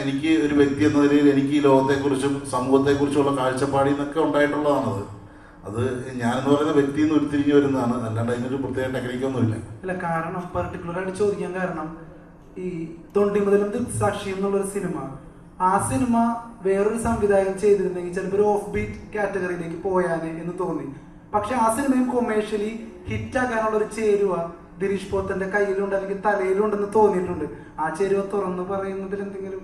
എനിക്ക് ഒരു വ്യക്തി എന്ന നിലയിൽ എനിക്ക് ഈ ലോകത്തെക്കുറിച്ചും സമൂഹത്തെക്കുറിച്ചുള്ള കാഴ്ചപ്പാടിൽ നിന്നൊക്കെ ഉണ്ടായിട്ടുള്ളതാണത്. അത് ഞാനെന്ന് പറയുന്ന വ്യക്തിയിൽ നിന്ന് ഉരുത്തിരിഞ്ഞ് വരുന്നതാണ്, അല്ലാണ്ട് അതിനൊരു പ്രത്യേക ടെക്നിക്കൊന്നുമില്ല. അല്ല, കാരണം പെർട്ടിക്കുലർ ആയിട്ട് ചോദിക്കാൻ കാരണം ഈ തൊണ്ടി മുതലും ദൃക്സാക്ഷി എന്നുള്ളൊരു സിനിമ ആ സിനിമ വേറൊരു സംവിധായകൻ ചെയ്തിരുന്നെങ്കിൽ ചിലപ്പോൾ ഒരു ഓഫ് ബീറ്റ് കാറ്റഗറിയിലേക്ക് പോയാനെ എന്ന് തോന്നി. പക്ഷെ ആ സിനിമയും കൊമേഴ്ഷ്യലി ഹിറ്റാക്കാനുള്ള ഒരു ചേരുവ ദിലീഷ് പോത്തന്റെ കയ്യിലുണ്ട് അല്ലെങ്കിൽ തലയിലുണ്ടെന്ന് തോന്നിയിട്ടുണ്ട്. ആ ചേരുവ തുറന്ന് പറയുന്നതിൽ എന്തെങ്കിലും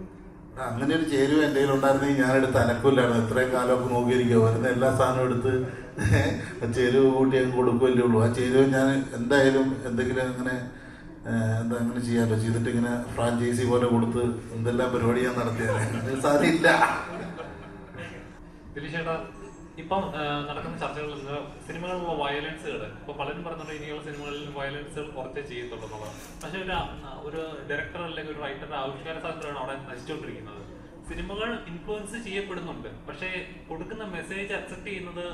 അങ്ങനെ ഒരു ചേരുവ എൻ്റെ കയ്യിൽ ഉണ്ടായിരുന്നെങ്കിൽ ഞാനെടുത്ത് അനക്കില്ലായിരുന്നു. ഇത്രയും കാലമൊക്കെ നോക്കിയിരിക്കുക, വരുന്ന എല്ലാ സാധനവും എടുത്ത് ചേരുവ കൂട്ടി അങ്ങ് കൊടുക്കുമല്ലേ ഉള്ളൂ. ആ ചേരുവ ഞാൻ എന്തായാലും എന്തെങ്കിലും അങ്ങനെ അങ്ങനെ ചെയ്യാമല്ലോ, ചെയ്തിട്ട് ഇങ്ങനെ ഫ്രാഞ്ചൈസി പോലെ കൊടുത്ത് എന്തെല്ലാം പരിപാടി ഞാൻ നടത്തിയാൽ സാധ്യമില്ല. ദിലീഷേട്ടാ, ഇപ്പം നടക്കുന്ന ചർച്ചകളിൽ സിനിമകളിലുള്ള വയലൻസുകൾ ഇപ്പൊ പലരും പറഞ്ഞിട്ട് ഇനിയുള്ള സിനിമകളിൽ വയലൻസുകൾ കുറച്ചേ ചെയ്യത്തുള്ളൂ എന്നുള്ളത്. പക്ഷെ ഒരു ഡയറക്ടർ അല്ലെങ്കിൽ ഒരു റൈറ്ററുടെ ആവിഷ്കാര സ്വാതന്ത്ര്യമാണ് അവിടെ നശിച്ചുകൊണ്ടിരിക്കുന്നത്. സിനിമകൾ ഇൻഫ്ലുവൻസ് ചെയ്യപ്പെടുന്നുണ്ട്, പക്ഷേ കൊടുക്കുന്ന മെസ്സേജ് അക്സെപ്റ്റ് ചെയ്യുന്നത്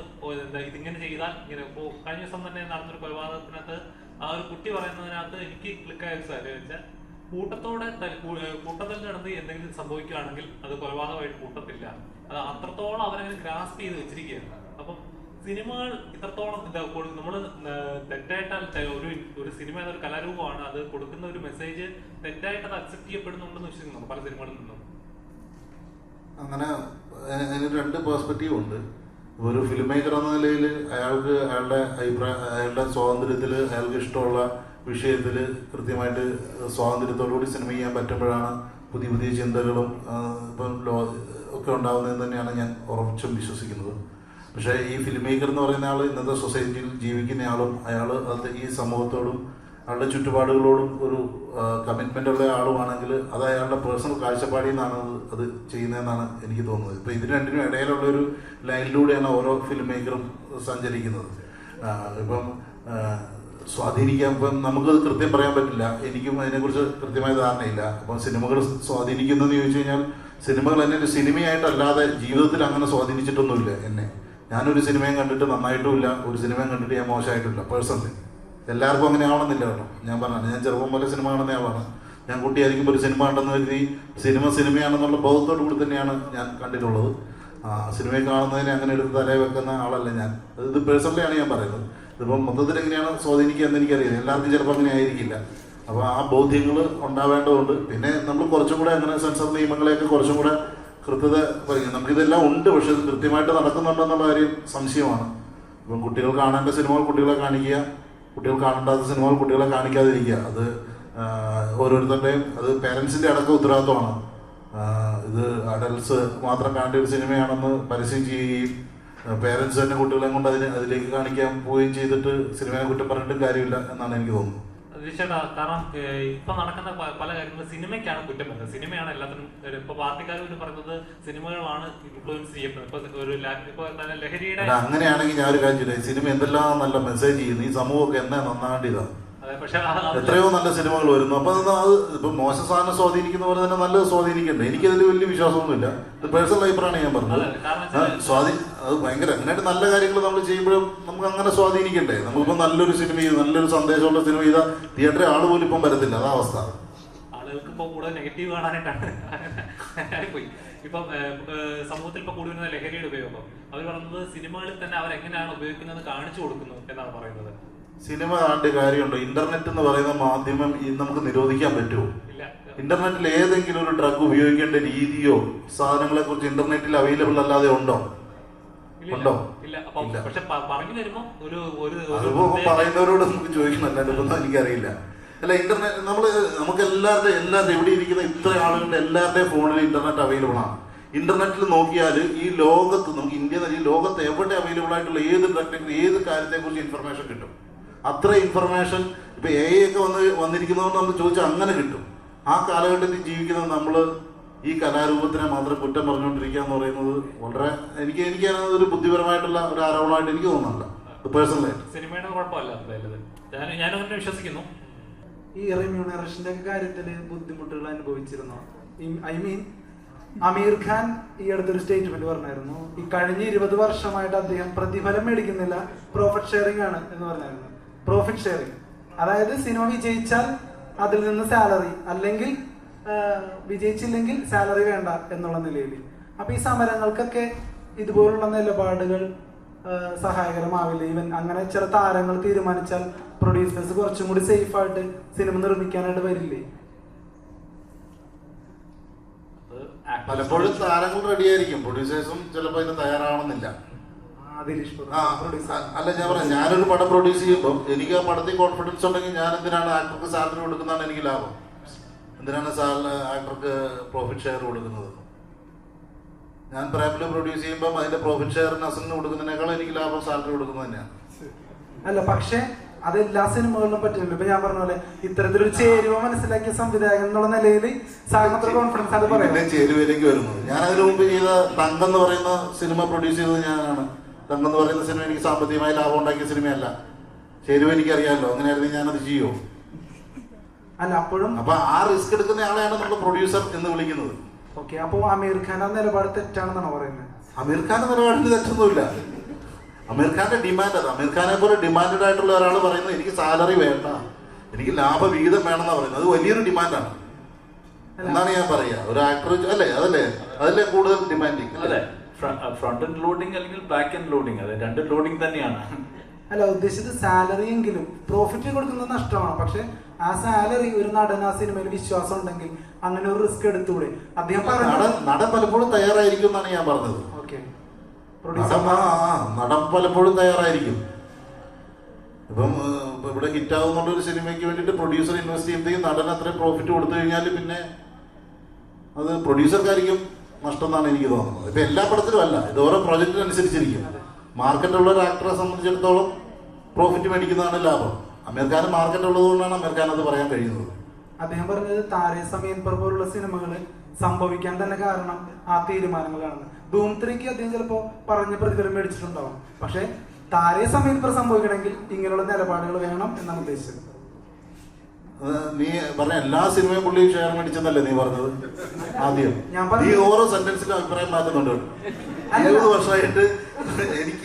ഇതിങ്ങനെ ചെയ്താൽ ഇങ്ങനെ. ഇപ്പോൾ കഴിഞ്ഞ ദിവസം തന്നെ നടന്നൊരു കൊലപാതകത്തിനകത്ത് ആ ഒരു കുട്ടി പറയുന്നതിനകത്ത് എനിക്ക് ക്ലിക്കായ ഒരു കാര്യം വെച്ചാൽ കൂട്ടത്തിൽ നടന്ന് എന്തെങ്കിലും സംഭവിക്കുകയാണെങ്കിൽ അത് കൊലപാതകമായിട്ട് കൂട്ടത്തില്ല. അത് അത്രത്തോളം അവരങ്ങനെ ഗ്രാസ്പ് ചെയ്ത് വെച്ചിരിക്കുകയാണ്. അപ്പം സിനിമകൾ ഇത്രത്തോളം നമ്മൾ തെറ്റായിട്ട് ഒരു സിനിമ എന്നൊരു കലാരൂപമാണ്, അത് കൊടുക്കുന്ന ഒരു മെസ്സേജ് തെറ്റായിട്ട് അത് അക്സെപ്റ്റ് ചെയ്യപ്പെടുന്നുണ്ടെന്ന് വിശ്വസിക്കുന്നു പല സിനിമകളിൽ നിന്നും. അങ്ങനെ അതിന് രണ്ട് പേഴ്സ്പെക്റ്റീവ് ഉണ്ട്. ഒരു ഫിലിം മേക്കർ എന്ന നിലയിൽ അയാൾക്ക് അയാളുടെ സ്വാതന്ത്ര്യത്തിൽ അയാൾക്ക് ഇഷ്ടമുള്ള വിഷയത്തിൽ കൃത്യമായിട്ട് സ്വാതന്ത്ര്യത്തോടുകൂടി സിനിമ ചെയ്യാൻ പറ്റുമ്പോഴാണ് പുതിയ പുതിയ ചിന്തകളും ഇപ്പം ഒക്കെ ഉണ്ടാകുന്നതെന്ന് തന്നെയാണ് ഞാൻ ഉറച്ചും വിശ്വസിക്കുന്നത്. പക്ഷേ ഈ ഫിലിം മേക്കർ എന്ന് പറയുന്ന ആൾ ഇന്നത്തെ സൊസൈറ്റിയിൽ ജീവിക്കുന്ന ആളും അയാൾ അത് ഈ സമൂഹത്തോടും അയാളുടെ ചുറ്റുപാടുകളോടും ഒരു കമ്മിറ്റ്മെൻ്റ് ഉള്ള ആളുമാണെങ്കിൽ അത് അയാളുടെ പേഴ്സണൽ കാഴ്ചപ്പാടിൽ നിന്നാണ് അത് ചെയ്യുന്നതെന്നാണ് എനിക്ക് തോന്നുന്നത്. ഇപ്പോൾ ഇതിന് രണ്ടിനും ഇടയിലുള്ളൊരു ലൈനിലൂടെയാണ് ഓരോ ഫിലിം മേക്കറും സഞ്ചരിക്കുന്നത്. ഇപ്പം സ്വാധീനിക്കാൻ ഇപ്പം നമുക്കത് കൃത്യം പറയാൻ പറ്റില്ല, എനിക്കും അതിനെക്കുറിച്ച് കൃത്യമായ ധാരണയില്ല. അപ്പം സിനിമകൾ സ്വാധീനിക്കുന്നതെന്ന് ചോദിച്ചു കഴിഞ്ഞാൽ സിനിമകൾ എന്നെ ഒരു സിനിമയായിട്ടല്ലാതെ ജീവിതത്തിൽ അങ്ങനെ സ്വാധീനിച്ചിട്ടൊന്നുമില്ല എന്നെ. ഞാനൊരു സിനിമയും കണ്ടിട്ട് നന്നായിട്ടുമില്ല, ഒരു സിനിമയും കണ്ടിട്ട് ഞാൻ മോശമായിട്ടില്ല പേഴ്സണലി. എല്ലാവർക്കും അങ്ങനെ ആവണമെന്നില്ല കേട്ടോ. ഞാൻ പറഞ്ഞു, ഞാൻ ചെറുപ്പം പോലെ സിനിമ കാണുന്ന ആളാണ്. ഞാൻ കുട്ടിയായിരിക്കുമ്പോൾ ഒരു സിനിമ കണ്ടെന്ന് കരുതി സിനിമയാണെന്നുള്ള ബോധത്തോടു കൂടി തന്നെയാണ് ഞാൻ കണ്ടിട്ടുള്ളത്. സിനിമയെ കാണുന്നതിനെ അങ്ങനെ എടുത്ത് തലയിൽ വെക്കുന്ന ആളല്ല ഞാൻ. ഇത് പേഴ്സണലിയാണ് ഞാൻ പറയുന്നത്. ഇതിപ്പം മൊത്തത്തിൽ എങ്ങനെയാണ് സ്വാധീനിക്കുക എന്ന് എനിക്കറിയില്ല, എല്ലാവർക്കും ചിലപ്പോൾ അങ്ങനെ ആയിരിക്കില്ല. അപ്പോൾ ആ ബോധ്യങ്ങൾ ഉണ്ടാവേണ്ടതുണ്ട്. പിന്നെ നമ്മൾ കുറച്ചും കൂടെ അങ്ങനെ സെൻസർ നിയമങ്ങളെയൊക്കെ കുറച്ചും കൂടെ കൃത്യത പറയും. നമുക്കിതെല്ലാം ഉണ്ട്, പക്ഷെ ഇത് കൃത്യമായിട്ട് നടക്കുന്നുണ്ടെന്നുള്ള കാര്യം സംശയമാണ്. ഇപ്പം കുട്ടികൾ കാണേണ്ട സിനിമകൾ കുട്ടികളെ കാണിക്കുക, കുട്ടികൾ കാണേണ്ടാത്ത സിനിമകൾ കുട്ടികളെ കാണിക്കാതിരിക്കുക, അത് ഓരോരുത്തരുടെയും അത് പേരൻസിൻ്റെ അടക്കം ഉത്തരവാദിത്വമാണ്. ഇത് അഡൽട്സ് മാത്രം കാണേണ്ട ഒരു സിനിമയാണെന്ന് പരസ്യം ചെയ്യുകയും പേരൻസ് തന്നെ കുട്ടികളെ കൊണ്ട് അതിലേക്ക് കാണിക്കാൻ പോവുകയും ചെയ്തിട്ട് സിനിമയെ കുറ്റം പറഞ്ഞിട്ടും കാര്യമില്ല എന്നാണ് എനിക്ക് തോന്നുന്നത്. തീർച്ചയായിട്ടും. കാരണം ഇപ്പൊ നടക്കുന്ന പല കാര്യങ്ങളും സിനിമയ്ക്കാണ് കുറ്റം വരുന്നത്. സിനിമയാണ് എല്ലാത്തിനും. ഇപ്പൊ പാർട്ടിക്കാർ പറയുന്നത് സിനിമകളാണ് ഇൻഫ്ലുവൻസ് ചെയ്യപ്പെടുന്നത്. ഇപ്പൊ ലഹരിയുടെ അങ്ങനെയാണെങ്കിൽ ഞാൻ ഒരു കാര്യം ചെയ്തേ, സിനിമ എന്തെല്ലാം നല്ല മെസ്സേജ് ചെയ്യുന്നു, ഈ സമൂഹമൊക്കെ എന്നാ നന്നാണ്ടിതാണ്. പക്ഷെ എത്രയോ നല്ല സിനിമകൾ വരുന്നു. അപ്പൊ അത് ഇപ്പൊ മോശം സാധനം സ്വാധീനിക്കുന്ന പോലെ തന്നെ നല്ലത് സ്വാധീനിക്കണ്ടേ? എനിക്കതിൽ വലിയ വിശ്വാസമൊന്നുമില്ല. ഇത് പേഴ്സണൽ അഭിപ്രായമാണ് ഞാൻ പറഞ്ഞത്. അത് ഭയങ്കര അങ്ങനെയായിട്ട് നല്ല കാര്യങ്ങൾ നമ്മൾ ചെയ്യുമ്പോഴും നമുക്ക് അങ്ങനെ സ്വാധീനിക്കണ്ടേ? നമുക്കിപ്പോൾ നല്ലൊരു സിനിമ ചെയ്ത് നല്ലൊരു സന്ദേശമുള്ള സിനിമ ചെയ്താൽ തിയേറ്ററിൽ ആൾ പോലും ഇപ്പം വരത്തില്ല. അതാ അവസ്ഥ. ആളുകൾക്ക് ഇപ്പോൾ കൂടുതൽ നെഗറ്റീവ് കാണാനായിട്ടാണ് പോയി. ഇപ്പം സമൂഹത്തിൽ ഇപ്പോൾ കൂടി വരുന്ന ലഹരിയുടെ ഉപയോഗം അവർ പറയുന്നത് സിനിമകളിൽ തന്നെ അവരെങ്ങനെയാണ് ഉപയോഗിക്കുന്നത് കാണിച്ചു കൊടുക്കുന്നു എന്നാണ് പറയുന്നത്. സിനിമ കാണേണ്ട കാര്യമുണ്ടോ? ഇന്റർനെറ്റ് എന്ന് പറയുന്ന മാധ്യമം നമുക്ക് നിരോധിക്കാൻ പറ്റുമോ? ഇന്റർനെറ്റിൽ ഏതെങ്കിലും ഒരു ഡ്രഗ് ഉപയോഗിക്കേണ്ട രീതിയോ സാധനങ്ങളെ കുറിച്ച് ഇന്റർനെറ്റിൽ അവൈലബിൾ അല്ലാതെ ഉണ്ടോ? ഉണ്ടോ? അതിപ്പോ പറയുന്നവരോട് നമുക്ക് ചോദിക്കണല്ലോ, എനിക്കറിയില്ല. അല്ല, ഇന്റർനെറ്റ് നമുക്ക് എല്ലാവരുടെയും എവിടെ ഇരിക്കുന്ന ഇത്ര ആളുകളുടെ എല്ലാവരുടെയും ഫോണിൽ ഇന്റർനെറ്റ് അവൈലബിൾ ആണ്. ഇന്റർനെറ്റിൽ നോക്കിയാൽ ഈ ലോകത്ത് നമുക്ക് ഇന്ത്യ ഈ ലോകത്ത് എവിടെ അവൈലബിൾ ആയിട്ടുള്ള ഏത് ഡ്രഗ് ഏത് കാര്യത്തെക്കുറിച്ച് ഇൻഫർമേഷൻ കിട്ടും. അത്ര ഇൻഫർമേഷൻ ഇപ്പൊ AI ഒക്കെ വന്നിരിക്കുന്നതുകൊണ്ട് നമുക്ക് ചോദിച്ചാൽ അങ്ങനെ കിട്ടും. ആ കാലഘട്ടത്തിൽ ജീവിക്കുന്ന നമ്മൾ ഈ കലാരൂപത്തിനെ മാത്രം കുറ്റം പറഞ്ഞുകൊണ്ടിരിക്കുക എന്ന് പറയുന്നത് വളരെ എനിക്ക് ഒരു ബുദ്ധിപരമായിട്ടുള്ള ഒരു ആരോപണമായിട്ട് എനിക്ക് തോന്നുന്നില്ല പേഴ്സണലായിട്ട്. സിനിമയുടെ കുഴപ്പമല്ല, ഞാനങ്ങനെ വിശ്വസിക്കുന്നു. ഈ റെമ്യൂണറേഷന്റെ കാര്യത്തിൽ ബുദ്ധിമുട്ടുകൾ അനുഭവിച്ചിരുന്നോ? അമീർ ഖാൻ ഈ അടുത്തൊരു സ്റ്റേറ്റ്മെന്റ് പറഞ്ഞായിരുന്നു, ഈ കഴിഞ്ഞ 20 വർഷമായിട്ട് അദ്ദേഹം പ്രതിഫലം മേടിക്കുന്നില്ല, പ്രോഫിറ്റ് ഷെയറിംഗ് ആണ് എന്ന് പറഞ്ഞായിരുന്നു. പ്രോഫിറ്റ് ഷെയറിംഗ് അതായത് സിനിമ വിജയിച്ചാൽ അതിൽ നിന്ന് സാലറി, അല്ലെങ്കിൽ വിജയിച്ചില്ലെങ്കിൽ സാലറി വേണ്ട എന്നുള്ള നിലയിൽ. അപ്പൊ ഈ സമരങ്ങൾക്കൊക്കെ ഇതുപോലുള്ള നിലപാടുകൾ സഹായകരമാവില്ല. ഈവൻ അങ്ങനെ ചില താരങ്ങൾ തീരുമാനിച്ചാൽ പ്രൊഡ്യൂസേഴ്സ് കുറച്ചും കൂടി സേഫ് ആയിട്ട് സിനിമ നിർമ്മിക്കാനായിട്ട് വരില്ലേ? പലപ്പോഴും താരങ്ങൾ റെഡിയായിരിക്കും, പ്രൊഡ്യൂസേഴ്സും ചിലപ്പോൾ അതിന് തയ്യാറാവണമെന്നില്ല. അല്ല ഞാൻ പറയാം, ഞാനൊരു പടം പ്രൊഡ്യൂസ് ചെയ്യുമ്പോൾ എനിക്ക് ആ പടത്തിൽ കോൺഫിഡൻസ് ഉണ്ടെങ്കിൽ ഞാൻ എന്തിനാണ് ആക്ടർക്ക് സാലറി കൊടുക്കുന്നതാണ് എനിക്ക് ലാഭം, എന്തിനാണ് ആക്ടർക്ക് പ്രോഫിറ്റ് ഷെയർ കൊടുക്കുന്നത്? ഞാൻ പ്രേമിൽ പ്രൊഡ്യൂസ് ചെയ്യുമ്പോൾ അതിന്റെ പ്രോഫിറ്റ് ഷെയറിന് അസലിന് കൊടുക്കുന്നതിനേക്കാൾ എനിക്ക് ലാഭം സാലറി കൊടുക്കുന്നത് തന്നെയാണ്. അല്ല, പക്ഷെ അത് എല്ലാ സിനിമകളിലും പറ്റില്ല. ഇപ്പൊ ഞാൻ പറഞ്ഞ പോലെ ഇത്തരത്തിലൊരു ചേരുവ മനസ്സിലാക്കിയ സംവിധായകൻ എന്നുള്ള നിലയിൽ സാറിനത്ര കോൺഫിഡൻസ് അത് പറയുന്നത് ചേരുവയിലേക്ക് വരുന്നത്. ഞാൻ അതിനു മുമ്പ് ചെയ്ത തങ്കം എന്ന് പറയുന്ന സിനിമ പ്രൊഡ്യൂസ് ചെയ്തത് ഞാനാണ്. തങ്കം എന്ന് പറയുന്ന സിനിമ എനിക്ക് സാമ്പത്തികമായി ലാഭം ഉണ്ടാക്കിയ സിനിമയല്ല. ചേരുവ എനിക്കറിയാമല്ലോ, അങ്ങനെയായിരുന്നു ഞാനത് ചെയ്യുമോ? അല്ല, അപ്പോഴും അപ്പൊ ആ റിസ്ക് എടുക്കുന്ന ആളെയാണ് നമ്മൾ പ്രൊഡ്യൂസർ എന്ന് വിളിക്കുന്നത്. ഓക്കെ, അപ്പൊ അമീർ ഖാന്റെ നിലപാട് തെറ്റാണെന്നാണ് പറയുന്നത്? അമീർ ഖാന്റെ നിലപാടിൽ തെറ്റൊന്നുമില്ല. അമീർ ഖാന്റെ ഡിമാൻഡ് അത്. അമീർ ഖാനെ പോലെ ഡിമാൻഡഡ് ആയിട്ടുള്ള ഒരാൾ പറയുന്നത് എനിക്ക് സാലറി വേണ്ട, എനിക്ക് ലാഭവിഹിതം വേണമെന്നാണ് പറയുന്നത്. അത് വലിയൊരു ഡിമാൻഡാണ് എന്നാണ് ഞാൻ പറയാ. ഒരു ആക്ടർ അല്ലേ, അതല്ലേ കൂടുതൽ ഡിമാൻഡിങ്. അതെ, ഫ്രണ്ട് എൻഡ് ലോഡിങ് അല്ലെങ്കിൽ ബാക്ക് എൻഡ് ലോഡിങ്, അത് രണ്ട് ലോഡിങ് തന്നെയാണ്. അല്ല, ഉദ്ദേശിച്ചത് സാലറി എങ്കിലും പ്രോഫിറ്റ് കൊടുക്കുന്നത് നഷ്ടമാണ്. പക്ഷെ ആ സാലറി ഒരു നടൻ ആ സിനിമയിൽ വിശ്വാസം ഉണ്ടെങ്കിൽ അങ്ങനെ ഒരു റിസ്ക് എടുത്തൂടെ? അദ്ദേഹം നടൻ പലപ്പോഴും തയ്യാറായിരിക്കും എന്നാണ് ഞാൻ പറഞ്ഞത്. ഓക്കെ, നടൻ പലപ്പോഴും തയ്യാറായിരിക്കും. ഇപ്പം ഇവിടെ ഹിറ്റാവുന്ന ഒരു സിനിമയ്ക്ക് വേണ്ടിയിട്ട് പ്രൊഡ്യൂസർ ഇൻവെസ്റ്റ് ചെയ്യുമ്പോഴത്തേക്കും നടൻ അത്രയും പ്രോഫിറ്റ് കൊടുത്തു കഴിഞ്ഞാൽ പിന്നെ അത് പ്രൊഡ്യൂസർക്കായിരിക്കും നഷ്ടം എന്നാണ് എനിക്ക് തോന്നുന്നത്. ഇപ്പൊ എല്ലാ പടത്തിലും അല്ല, ഇത് ഓരോ പ്രൊജക്റ്റിനനുസരിച്ചിരിക്കും. മാർക്കറ്റുള്ള ഒരു ആക്ടറെ സംബന്ധിച്ചിടത്തോളം പ്രോഫിറ്റ് മേടിക്കുന്നതാണ് ലാഭം. അമീർ ഖാന് മാർക്കറ്റ് ഉള്ളത് കൊണ്ടാണ് അമീർ ഖാൻ അത് പറയാൻ കഴിയുന്നത്. അദ്ദേഹം പറഞ്ഞത് താരേ സമയം പോലുള്ള സിനിമകൾ സംഭവിക്കാൻ തന്നെ കാരണം ആ തീരുമാനങ്ങളാണ്. ധൂം 3ക്ക് അദ്ദേഹം ചിലപ്പോ പറഞ്ഞ പ്രതിഫലം മേടിച്ചിട്ടുണ്ടാവും. പക്ഷെ താരേ സമയം സംഭവിക്കണമെങ്കിൽ ഇങ്ങനെയുള്ള നിലപാടുകൾ വേണം എന്നാണ് ഉദ്ദേശിച്ചത്. നീ പറഞ്ഞ എല്ലാ സിനിമയും പുള്ളി ഷെയർ മേടിച്ചെന്നല്ലേ നീ പറഞ്ഞത് ആദ്യം? നീ ഓരോ സെന്റൻസിലും അഭിപ്രായം മാറ്റുന്നുണ്ട്. 20 വർഷമായിട്ട്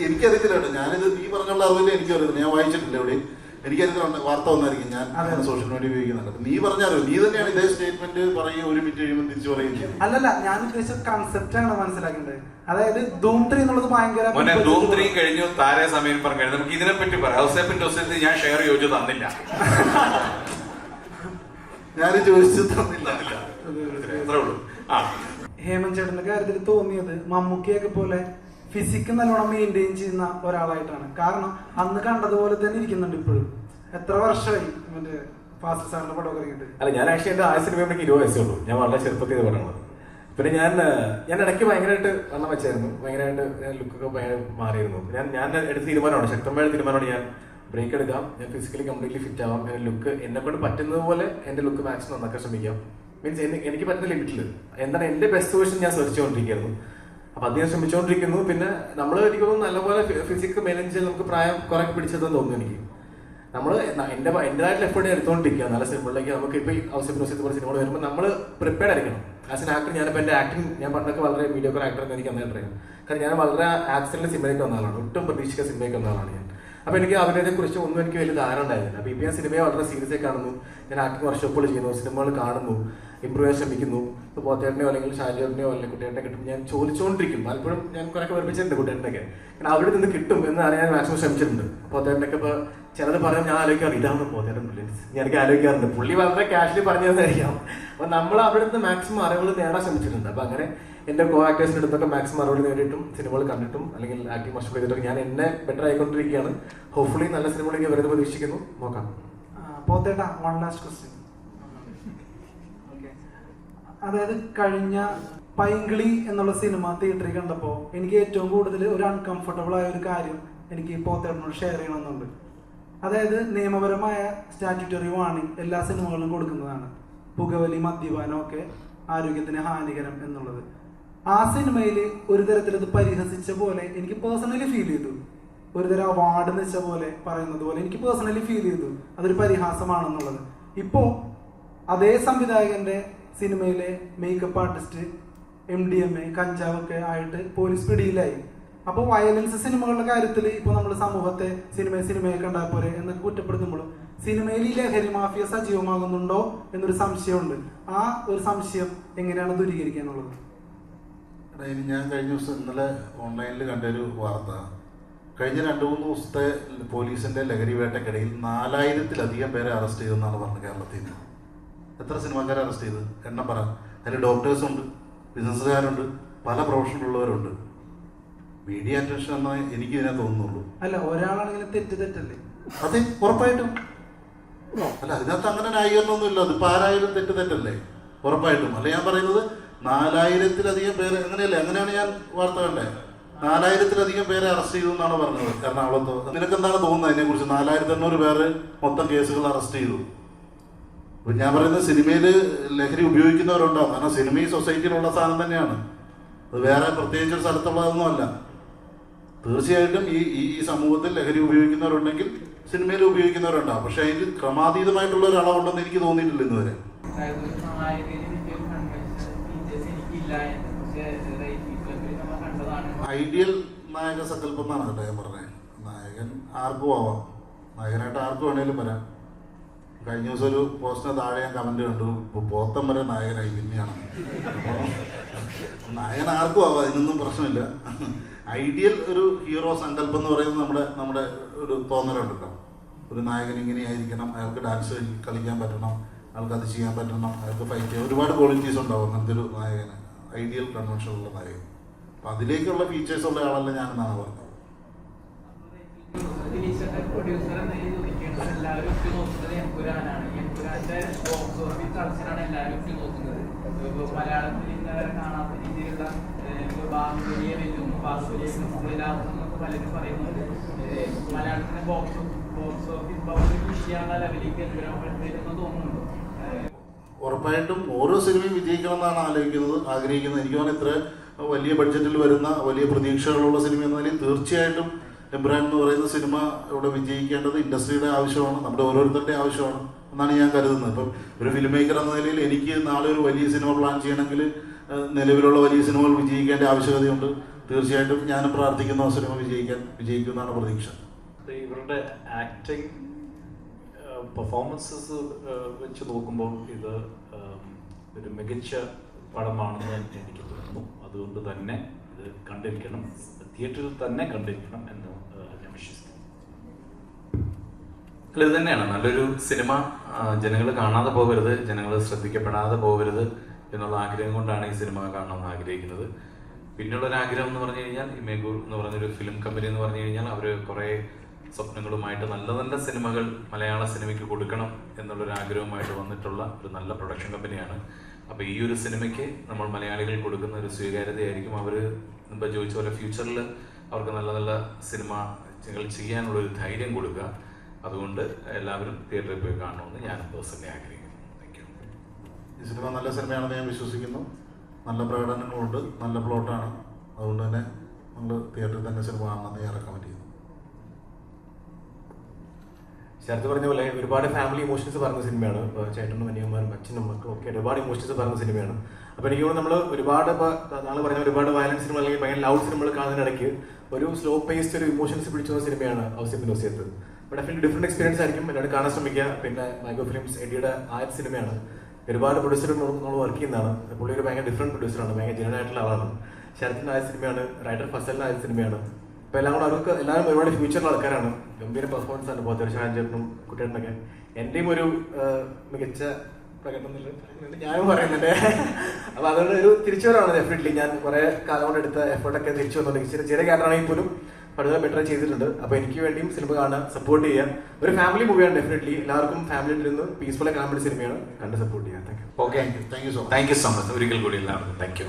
എനിക്കറിയത്തില്ല. ഞാനിത് നീ പറഞ്ഞുള്ള അറിവില്ല, എനിക്കറിയത്തില്ല. ഞാൻ വായിച്ചിട്ടില്ല എവിടെ. എനിക്കറിയത്തില്ല, വാർത്ത വന്നായിരിക്കും. ഞാൻ സോഷ്യൽ മീഡിയ ഉപയോഗിക്കുന്നുണ്ട്. നീ പറഞ്ഞാലോ, നീ തന്നെയാണ് ഇതേ സ്റ്റേറ്റ്മെന്റ് പറയുകയും 1 മിനിറ്റ് കഴിയുമ്പോൾ തിരിച്ചു പറയുകയും ചെയ്യും. അല്ലല്ല, ഞാൻ ഉദ്ദേശിച്ച കൺസെപ്റ്റ് ആണ് മനസ്സിലാക്കേണ്ടത്. അതായത് ധൂം 3 എന്നുള്ളത് ഭയങ്കര ധൂം 3 കഴിഞ്ഞു, താരേ സമയം പറഞ്ഞു. നമുക്ക് ഇതിനെപ്പറ്റി പറയാം. ഞാൻ ഷെയർ ചോദിച്ചു തന്നില്ല, ഞാൻ ചോദിച്ചു തന്നില്ല. ഹേമന്ത് ചേട്ടന്റെ കാര്യത്തിൽ തോന്നിയത് മമ്മൂക്കയൊക്കെ പോലെ ഫിസിക്ക് നല്ലോണം മെയിൻറ്റെയിൻ ചെയ്യുന്ന ഒരാളായിട്ടാണ്. കാരണം അന്ന് കണ്ടതുപോലെ തന്നെ ഇരിക്കുന്നുണ്ട് ഇപ്പോഴും. എത്ര വർഷമായി മറ്റേ ഫാസിൽ സാറിന്റെ പടമൊക്കെ ഇറങ്ങിയിട്ട്? അല്ല, ഞാൻ ആക്ച്വലി എന്റെ ആദ്യ സിനിമ എനിക്ക് 20 വയസ്സേ ഉള്ളൂ. ഞാൻ വളരെ ചെറുപ്പത്തിൽ ഇത് പടമാണ്. പിന്നെ ഞാൻ ഇടയ്ക്ക് ഭയങ്കരമായിട്ട് വണ്ണം വെച്ചായിരുന്നു. ഭയങ്കരമായിട്ട് ലുക്കൊക്കെ ഭയങ്കര മാറിയിരുന്നു. ഞാൻ എടുത്ത തീരുമാനമാണ്, ശക്തമായ തീരുമാനമാണ്. ഞാൻ ബ്രേക്ക് എടുക്കാം, ഞാൻ ഫിസിക്കലി കംപ്ലീറ്റ്ലി ഫിറ്റ് ആവാം, എൻ്റെ ലുക്ക് എന്നെ കൊണ്ട് പറ്റുന്നത് പോലെ എൻ്റെ ലുക്ക് മാക്സിമം നന്നാക്കാൻ ശ്രമിക്കാം. മീൻസ് എനിക്ക് പറ്റുന്ന ലിമിറ്റിൽ എന്താണ് എൻ്റെ ബെസ്റ്റ് വേർഷൻ ഞാൻ സെർച്ച് ചെയ്തുകൊണ്ടിരിക്കുന്നു. അപ്പൊ അത് ഞാൻ ശ്രമിച്ചുകൊണ്ടിരിക്കുന്നു. പിന്നെ നമ്മൾ എനിക്കൊന്നും നല്ലപോലെ ഫിസിക് മെയിൻറ്റെയിൻ ചെയ്ത് നമുക്ക് പ്രായം കുറെ പിടിച്ചതെന്ന് തോന്നുന്നു എനിക്ക്. നമ്മൾ എൻ്റെതായിട്ടുള്ള എഫേർട്ട് എടുത്തുകൊണ്ടിരിക്കുക നല്ല സിനിമകളിലേക്ക്. നമുക്ക് ഇപ്പോൾ ഔസഫ് പോലെ സിനിമകൾ വരുമ്പോൾ നമ്മൾ പ്രിപ്പയർഡ് ആയിരിക്കണം. ആസ് എൻ ആക്ടർ ഞാനിപ്പോൾ എൻ്റെ ആക്ടിങ് ഞാൻ പണ്ടൊക്കെ വളരെ മീഡിയോക്കർ ആക്ടർ എന്ന് എനിക്ക് നന്നായിട്ട് അറിയാം. കാരണം ഞാൻ വളരെ ആക്സിഡന്റ് സിനിമയ്ക്ക് വന്ന ആളാണ്, ഒട്ടും പ്രതീക്ഷിക്കുന്ന സിനിമയ്ക്ക് വന്ന ആളാണ് ഞാൻ. അപ്പൊ എനിക്ക് അവരെ കുറിച്ച് ഒന്നും എനിക്ക് വലിയ ധാരണ ഉണ്ടായിരുന്നില്ല. അപ്പൊ ഇപ്പൊ ഞാൻ സിനിമയെ വളരെ സീരിയസ് ആയി കാണുന്നു. ഞാൻ ആക്ടിങ് വർക്ക്ഷോപ്പുകൾ ചെയ്യുന്നു, സിനിമകൾ കാണുന്നു, ഇമ്പ്രൂവ് ചെയ്യാൻ ശ്രമിക്കുന്നു. ഇപ്പോൾ പോത്തേട്ടനെയോ അല്ലെങ്കിൽ ഷാജോറിനെയോ അല്ലെങ്കിൽ കുട്ടിയേട്ടനെ കിട്ടും ഞാൻ ചോദിച്ചുകൊണ്ടിരിക്കും. പലപ്പോഴും ഞാൻ കുറെ വെറുപ്പിച്ചിട്ടുണ്ട് കുട്ടിയേട്ടനൊക്കെ. കാരണം അവിടെ നിന്ന് കിട്ടും എന്നാണ് ഞാൻ മാക്സിമം ശ്രമിച്ചിട്ടുണ്ട്. പോത്തേട്ടനൊക്കെ ഇപ്പോൾ ചിലത് പറയാൻ ഞാൻ ആലോചിക്കാറ്, ഇതാണ് പോത്തേട്ടൻ ബ്രില്യൻസ്. ഞാനൊക്കെ ആലോചിക്കാറുണ്ട്. പുള്ളി വളരെ കാഷ്വലി പറഞ്ഞു തന്നായിരിക്കാം. അപ്പൊ നമ്മൾ അവിടെ നിന്ന് മാക്സിമം അറിവുകൾ നേടാൻ ശ്രമിച്ചിട്ടുണ്ട്. അപ്പൊ അങ്ങനെ എന്റെ കോ ആക്ടേഴ്സിന്റെ അടുത്തൊക്കെ മാക്സിമം അറിവുകൾ നേടിയിട്ടും സിനിമകൾ കണ്ടിട്ടും അല്ലെങ്കിൽ ആക്ടിങ് വർഷം ചെയ്തിട്ടൊക്കെ ഞാൻ എന്നെ ബെറ്റർ ആയിക്കൊണ്ടിരിക്കുകയാണ്. ഹോപ്പ്ഫുള്ളി നല്ല സിനിമകളിലേക്ക് വരുന്നത് പ്രതീക്ഷിക്കുന്നു. നോക്കാം. പോത്തേട്ടാ, വൺ ലാസ്റ്റ് ക്വസ്റ്റ്യൻ. അതായത് കഴിഞ്ഞ പൈങ്കിളി എന്നുള്ള സിനിമ തിയേറ്ററിൽ കണ്ടപ്പോൾ എനിക്ക് ഏറ്റവും കൂടുതൽ ഒരു അൺകംഫർട്ടബിൾ ആയ ഒരു കാര്യം എനിക്ക് പോത്തേട്ടനോട് ഷെയർ ചെയ്യണമെന്നുണ്ട്. അതായത് നിയമപരമായ സ്റ്റാറ്റ്യൂട്ടറി വാർണിംഗ് എല്ലാ സിനിമകളിലും കൊടുക്കുന്നതാണ്. പുകവലി, മദ്യപാനം ഒക്കെ ആരോഗ്യത്തിന് ഹാനികരം എന്നുള്ളത്. ആ സിനിമയിൽ ഒരു തരത്തിൽ അത് പരിഹസിച്ച പോലെ എനിക്ക് പേഴ്സണലി ഫീൽ ചെയ്തു. ഒരു തരം അവാർഡ് വെച്ച പോലെ പറയുന്നത് പോലെ എനിക്ക് പേഴ്സണലി ഫീൽ ചെയ്തു അതൊരു പരിഹാസമാണെന്നുള്ളത്. ഇപ്പോൾ അതേ സംവിധായകന്റെ സിനിമയിലെ മേക്കപ്പ് ആർട്ടിസ്റ്റ് MDMA കഞ്ചാവൊക്കെ ആയിട്ട് പോലീസ് പിടിയിലായി. അപ്പോൾ വയലൻസ് സിനിമകളുടെ കാര്യത്തിൽ ഇപ്പോൾ നമ്മൾ സമൂഹത്തെ സിനിമയെ കണ്ടാൽ പോരെ എന്നൊക്കെ കുറ്റപ്പെടുത്തുമ്പോഴും സിനിമയിൽ ഈ ലഹരി മാഫിയ സജീവമാകുന്നുണ്ടോ എന്നൊരു സംശയമുണ്ട്. ആ ഒരു സംശയം എങ്ങനെയാണ് ദൂരീകരിക്കാനുള്ളത്? ഞാൻ കഴിഞ്ഞ ദിവസം ഇന്നലെ ഓൺലൈനിൽ കണ്ടൊരു വാർത്ത, കഴിഞ്ഞ 2-3 ദിവസത്തെ പോലീസിന്റെ ലഹരി വേട്ടക്കിടയിൽ 4000-ലധികം പേരെ അറസ്റ്റ് ചെയ്തെന്നാണ് പറഞ്ഞത് കേരളത്തിൽ നിന്ന്. എത്ര സിനിമാക്കാരെ അറസ്റ്റ് ചെയ്ത് എണ്ണം പറ. അതിൽ ഡോക്ടേഴ്സുണ്ട്, ബിസിനസ്സുകാരുണ്ട്, പല പ്രൊഫഷനിലുള്ളവരുണ്ട്. മീഡിയ അറ്റൻഷൻ എന്നാ എനിക്ക് ഇതിനെ തോന്നുന്നുള്ളൂ. അല്ല, ഒരാളാണെങ്കിലും തെറ്റല്ലേ? അതെ, ഉറപ്പായിട്ടും. അല്ല, അതിനകത്ത് അങ്ങനെ ന്യായീകരണമൊന്നുമില്ല. അതിപ്പോൾ ആരായാലും തെറ്റല്ലേ, ഉറപ്പായിട്ടും. അല്ല, ഞാൻ പറയുന്നത് 4000-ലധികം പേര്, അങ്ങനെയല്ലേ, അങ്ങനെയാണ് ഞാൻ വാർത്ത കണ്ടേ. 4000-ലധികം പേരെ അറസ്റ്റ് ചെയ്തു എന്നാണ് പറഞ്ഞത് എറണാകുളത്ത്. നിനക്ക് എന്താണ് തോന്നുന്നത് അതിനെക്കുറിച്ച്? 4800 പേര് മൊത്തം കേസുകൾ അറസ്റ്റ് ചെയ്തു. അപ്പം ഞാൻ പറയുന്നത് സിനിമയിൽ ലഹരി ഉപയോഗിക്കുന്നവരുണ്ടാവും. കാരണം സിനിമ ഈ സൊസൈറ്റിയിലുള്ള സാധനം തന്നെയാണ്. അത് വേറെ പ്രത്യേകിച്ചൊരു സ്ഥലത്തുള്ളതൊന്നുമല്ല. തീർച്ചയായിട്ടും ഈ സമൂഹത്തിൽ ലഹരി ഉപയോഗിക്കുന്നവരുണ്ടെങ്കിൽ സിനിമയിൽ ഉപയോഗിക്കുന്നവരുണ്ടാവും. പക്ഷെ അതിൽ ക്രമാതീതമായിട്ടുള്ള ഒരു അളവുണ്ടെന്ന് എനിക്ക് തോന്നിയിട്ടില്ല ഇന്നുവരെ. ഐഡിയൽ നായക സങ്കല്പം എന്നാണ് കേട്ടോ ഞാൻ പറഞ്ഞത്. നായകൻ ആർക്കും ആവാം, നായകനായിട്ട് ആർക്കും വേണേലും വരാം. കഴിഞ്ഞ ദിവസം ഒരു പോസ്റ്റിന് താഴെ ഞാൻ കമന്റ് കണ്ടു, പോത്തം വരെ നായകനായി പിന്നെയാണ്. നായകൻ ആർക്കും ആവാം, അതിനൊന്നും പ്രശ്നമില്ല. ഐഡിയൽ ഒരു ഹീറോ സങ്കല്പം എന്ന് പറയുന്നത് നമ്മുടെ ഒരു തോന്നലുണ്ടല്ലോ. ഒരു നായകൻ ഇങ്ങനെയായിരിക്കണം, അയാൾക്ക് ഡാൻസ് കളിക്കാൻ പറ്റണം, അയാൾക്ക് അത് ചെയ്യാൻ പറ്റണം, അയാൾക്ക് ഫൈറ്റ് ചെയ്യാൻ ഒരുപാട് ക്വാളിറ്റീസ് ഉണ്ടാവും അങ്ങനത്തെ ഒരു നായകന്, ഐഡിയൽ കൺവെൻഷനുള്ള നായകൻ. അപ്പം അതിലേക്കുള്ള ഫീച്ചേഴ്സ് ഉള്ള ആളല്ല ഞാനെന്നാണ് പറഞ്ഞത്. ഉറപ്പായിട്ടും ഓരോ സിനിമയും വിജയിക്കണം എന്നാണ് ആഗ്രഹിക്കുന്നത്. എനിക്ക് തോന്നുന്നു ഇത്ര വലിയ ബഡ്ജറ്റിൽ വരുന്ന വലിയ പ്രതീക്ഷകളുള്ള സിനിമ എന്ന നിലയിൽ തീർച്ചയായിട്ടും എമ്പുരാൻ എന്ന് പറയുന്ന സിനിമ ഇവിടെ വിജയിക്കേണ്ടത് ഇൻഡസ്ട്രിയുടെ ആവശ്യമാണ്, നമ്മുടെ ഓരോരുത്തരുടെ ആവശ്യമാണ് എന്നാണ് ഞാൻ കരുതുന്നത്. ഇപ്പം ഒരു ഫിലിം മേക്കർ എന്ന നിലയിൽ എനിക്ക് നാളെ ഒരു വലിയ സിനിമ പ്ലാൻ ചെയ്യണമെങ്കിൽ നിലവിലുള്ള വലിയ സിനിമകൾ വിജയിക്കേണ്ട ആവശ്യകതയുണ്ട്. തീർച്ചയായിട്ടും ഞാൻ പ്രാർത്ഥിക്കുന്ന ആ സിനിമ വിജയിക്കുമെന്നാണ് പ്രതീക്ഷ. ഇവരുടെ ആക്ടിങ് പെർഫോമൻസസ് വെച്ച് നോക്കുമ്പോൾ ഇത് ഒരു മികച്ച പടമാണെന്ന് എനിക്ക് തോന്നുന്നു. അതുകൊണ്ട് തന്നെ ഇത് കണ്ടിരിക്കണം, തിയേറ്ററിൽ തന്നെ കണ്ടിരിക്കണം എന്ന് ഞാൻ വിശ്വസിക്കുന്നു. അല്ല, ഇത് തന്നെയാണ് നല്ലൊരു സിനിമ. ജനങ്ങൾ കാണാതെ പോകരുത്, ജനങ്ങൾ ശ്രദ്ധിക്കപ്പെടാതെ പോകരുത് എന്നുള്ള ആഗ്രഹം കൊണ്ടാണ് ഈ സിനിമ കാണണമെന്ന് ആഗ്രഹിക്കുന്നത്. പിന്നെയുള്ളൊരു ആഗ്രഹം എന്ന് പറഞ്ഞു കഴിഞ്ഞാൽ ഈ മേഗൂർ എന്ന് പറഞ്ഞൊരു ഫിലിം കമ്പനി എന്ന് പറഞ്ഞു കഴിഞ്ഞാൽ അവർ കുറേ സ്വപ്നങ്ങളുമായിട്ട് നല്ല നല്ല സിനിമകൾ മലയാള സിനിമയ്ക്ക് കൊടുക്കണം എന്നുള്ളൊരു ആഗ്രഹവുമായിട്ട് വന്നിട്ടുള്ള ഒരു നല്ല പ്രൊഡക്ഷൻ കമ്പനിയാണ്. അപ്പോൾ ഈ ഒരു സിനിമയ്ക്ക് നമ്മൾ മലയാളികൾ കൊടുക്കുന്ന ഒരു സ്വീകാര്യതയായിരിക്കും. അവർ മുമ്പ് ചോദിച്ച പോലെ ഫ്യൂച്ചറിൽ അവർക്ക് നല്ല നല്ല സിനിമകൾ ചെയ്യാനുള്ളൊരു ധൈര്യം കൊടുക്കുക. അതുകൊണ്ട് എല്ലാവരും തിയേറ്ററിൽ പോയി കാണണമെന്ന് ഞാൻ പേഴ്സണലി ആഗ്രഹിക്കുന്നു. Thank you. ഈ സിനിമ നല്ല സിനിമയാണെന്ന് ഞാൻ വിശ്വസിക്കുന്നു. നല്ല പ്രകടനങ്ങളുണ്ട്, നല്ല പ്ലോട്ടാണ്. അതുകൊണ്ട് തന്നെ നമ്മൾ തിയേറ്ററിൽ തന്നെ സിനിമ കാണണമെന്ന് ഞാൻ റെക്കമെൻഡ് ചെയ്യുന്നു. ശരത്ത് പറഞ്ഞ പോലെ ഒരുപാട് ഫാമിലി ഇമോഷൻസ് പറഞ്ഞ സിനിമയാണ്. ഇപ്പോൾ ചേട്ടനും അനിയന്മാരും അച്ഛനും മക്കളും ഒക്കെ ഒരുപാട് ഇമോഷൻസ് പറഞ്ഞ സിനിമയാണ്. അപ്പോൾ എനിക്ക് തോന്നുന്നു നമ്മൾ ഒരുപാട് ഇപ്പോൾ നാളെ പറഞ്ഞ ഒരുപാട് വയലൻസ് സിനിമ അല്ലെങ്കിൽ ഭയങ്കര ലൗഡ് സിനിമകൾ കാണുന്നതിനിടയ്ക്ക് ഒരു സ്ലോ പേസ്ഡ് ഒരു ഇമോഷൻസ് പിടിച്ചു വന്ന സിനിമയാണ് ഔസിഫിൻ ഒസിയത്ത്. അപ്പോൾ ഡെഫിനറ്റ്ലി ഡിഫറെൻറ്റ് എക്സ്പീരിയൻസ് ആയിരിക്കും. എന്നോട് കാണാൻ ശ്രമിക്കുക. പിന്നെ മൈഗോ ഫിലിംസ് എഡിയുടെ ആദ്യ സിനിമയാണ്. ഒരുപാട് പ്രൊഡ്യൂസറും നമ്മൾ വർക്ക് ചെയ്യുന്നതാണ്. പുള്ളി ഒരു ഭയങ്കര ഡിഫറെൻറ്റ് പ്രൊഡ്യൂസറാണ്, ഭയങ്കര ജെന്യൂൻ ആയിട്ടുള്ള ആളാണ്. ശരത്തിൻ്റെ ആദ്യ സിനിമയാണ്, റൈറ്റർ ഫസലിൻ്റെ ആദ്യ സിനിമയാണ്. അപ്പോൾ എല്ലാം കൂടെ അവർക്ക് എല്ലാവരും ഒരുപാട് ഫ്യൂച്ചറിലുള്ള ആൾക്കാരാണ്. ഗംഭീര പെർഫോമൻസ് ആണ് പോലത്തെ ഷാൻ ചേട്ടനും കുട്ടിയേട്ടനൊക്കെ. എൻ്റെയും ഒരു മികച്ച പ്രകടനം ഞാനും പറയുന്നുണ്ട്. അപ്പോൾ അതുകൊണ്ട് ഒരു തിരിച്ചുവരവാണ് ഡെഫിനറ്റ്ലി. ഞാൻ കുറേ കാലം കൊണ്ട് എടുത്ത എഫേർട്ടൊക്കെ തിരിച്ചു വന്നുകൊണ്ടെങ്കിൽ ചെറിയ ക്യാരക്ടറാണെങ്കിൽ പോലും വളരെ ബെറ്റർ ചെയ്തിട്ടുണ്ട്. അപ്പോൾ എനിക്ക് വേണ്ടിയും സിനിമ കാണാൻ സപ്പോർട്ട് ചെയ്യാൻ ഒരു ഫാമിലി മൂവിയാണ്. ഡെഫിനറ്റ്ലി എല്ലാവർക്കും ഫാമിലിയിൽ നിന്ന് പീസ്ഫുള്ളായി കാണാൻ വേണ്ടി സിനിമയാണ്, കണ്ട് സപ്പോർട്ട് ചെയ്യാൻ. Thank you. Okay, thank you so much. ഒരിക്കൽ കൂടി എല്ലാവർക്കും താങ്ക് യു.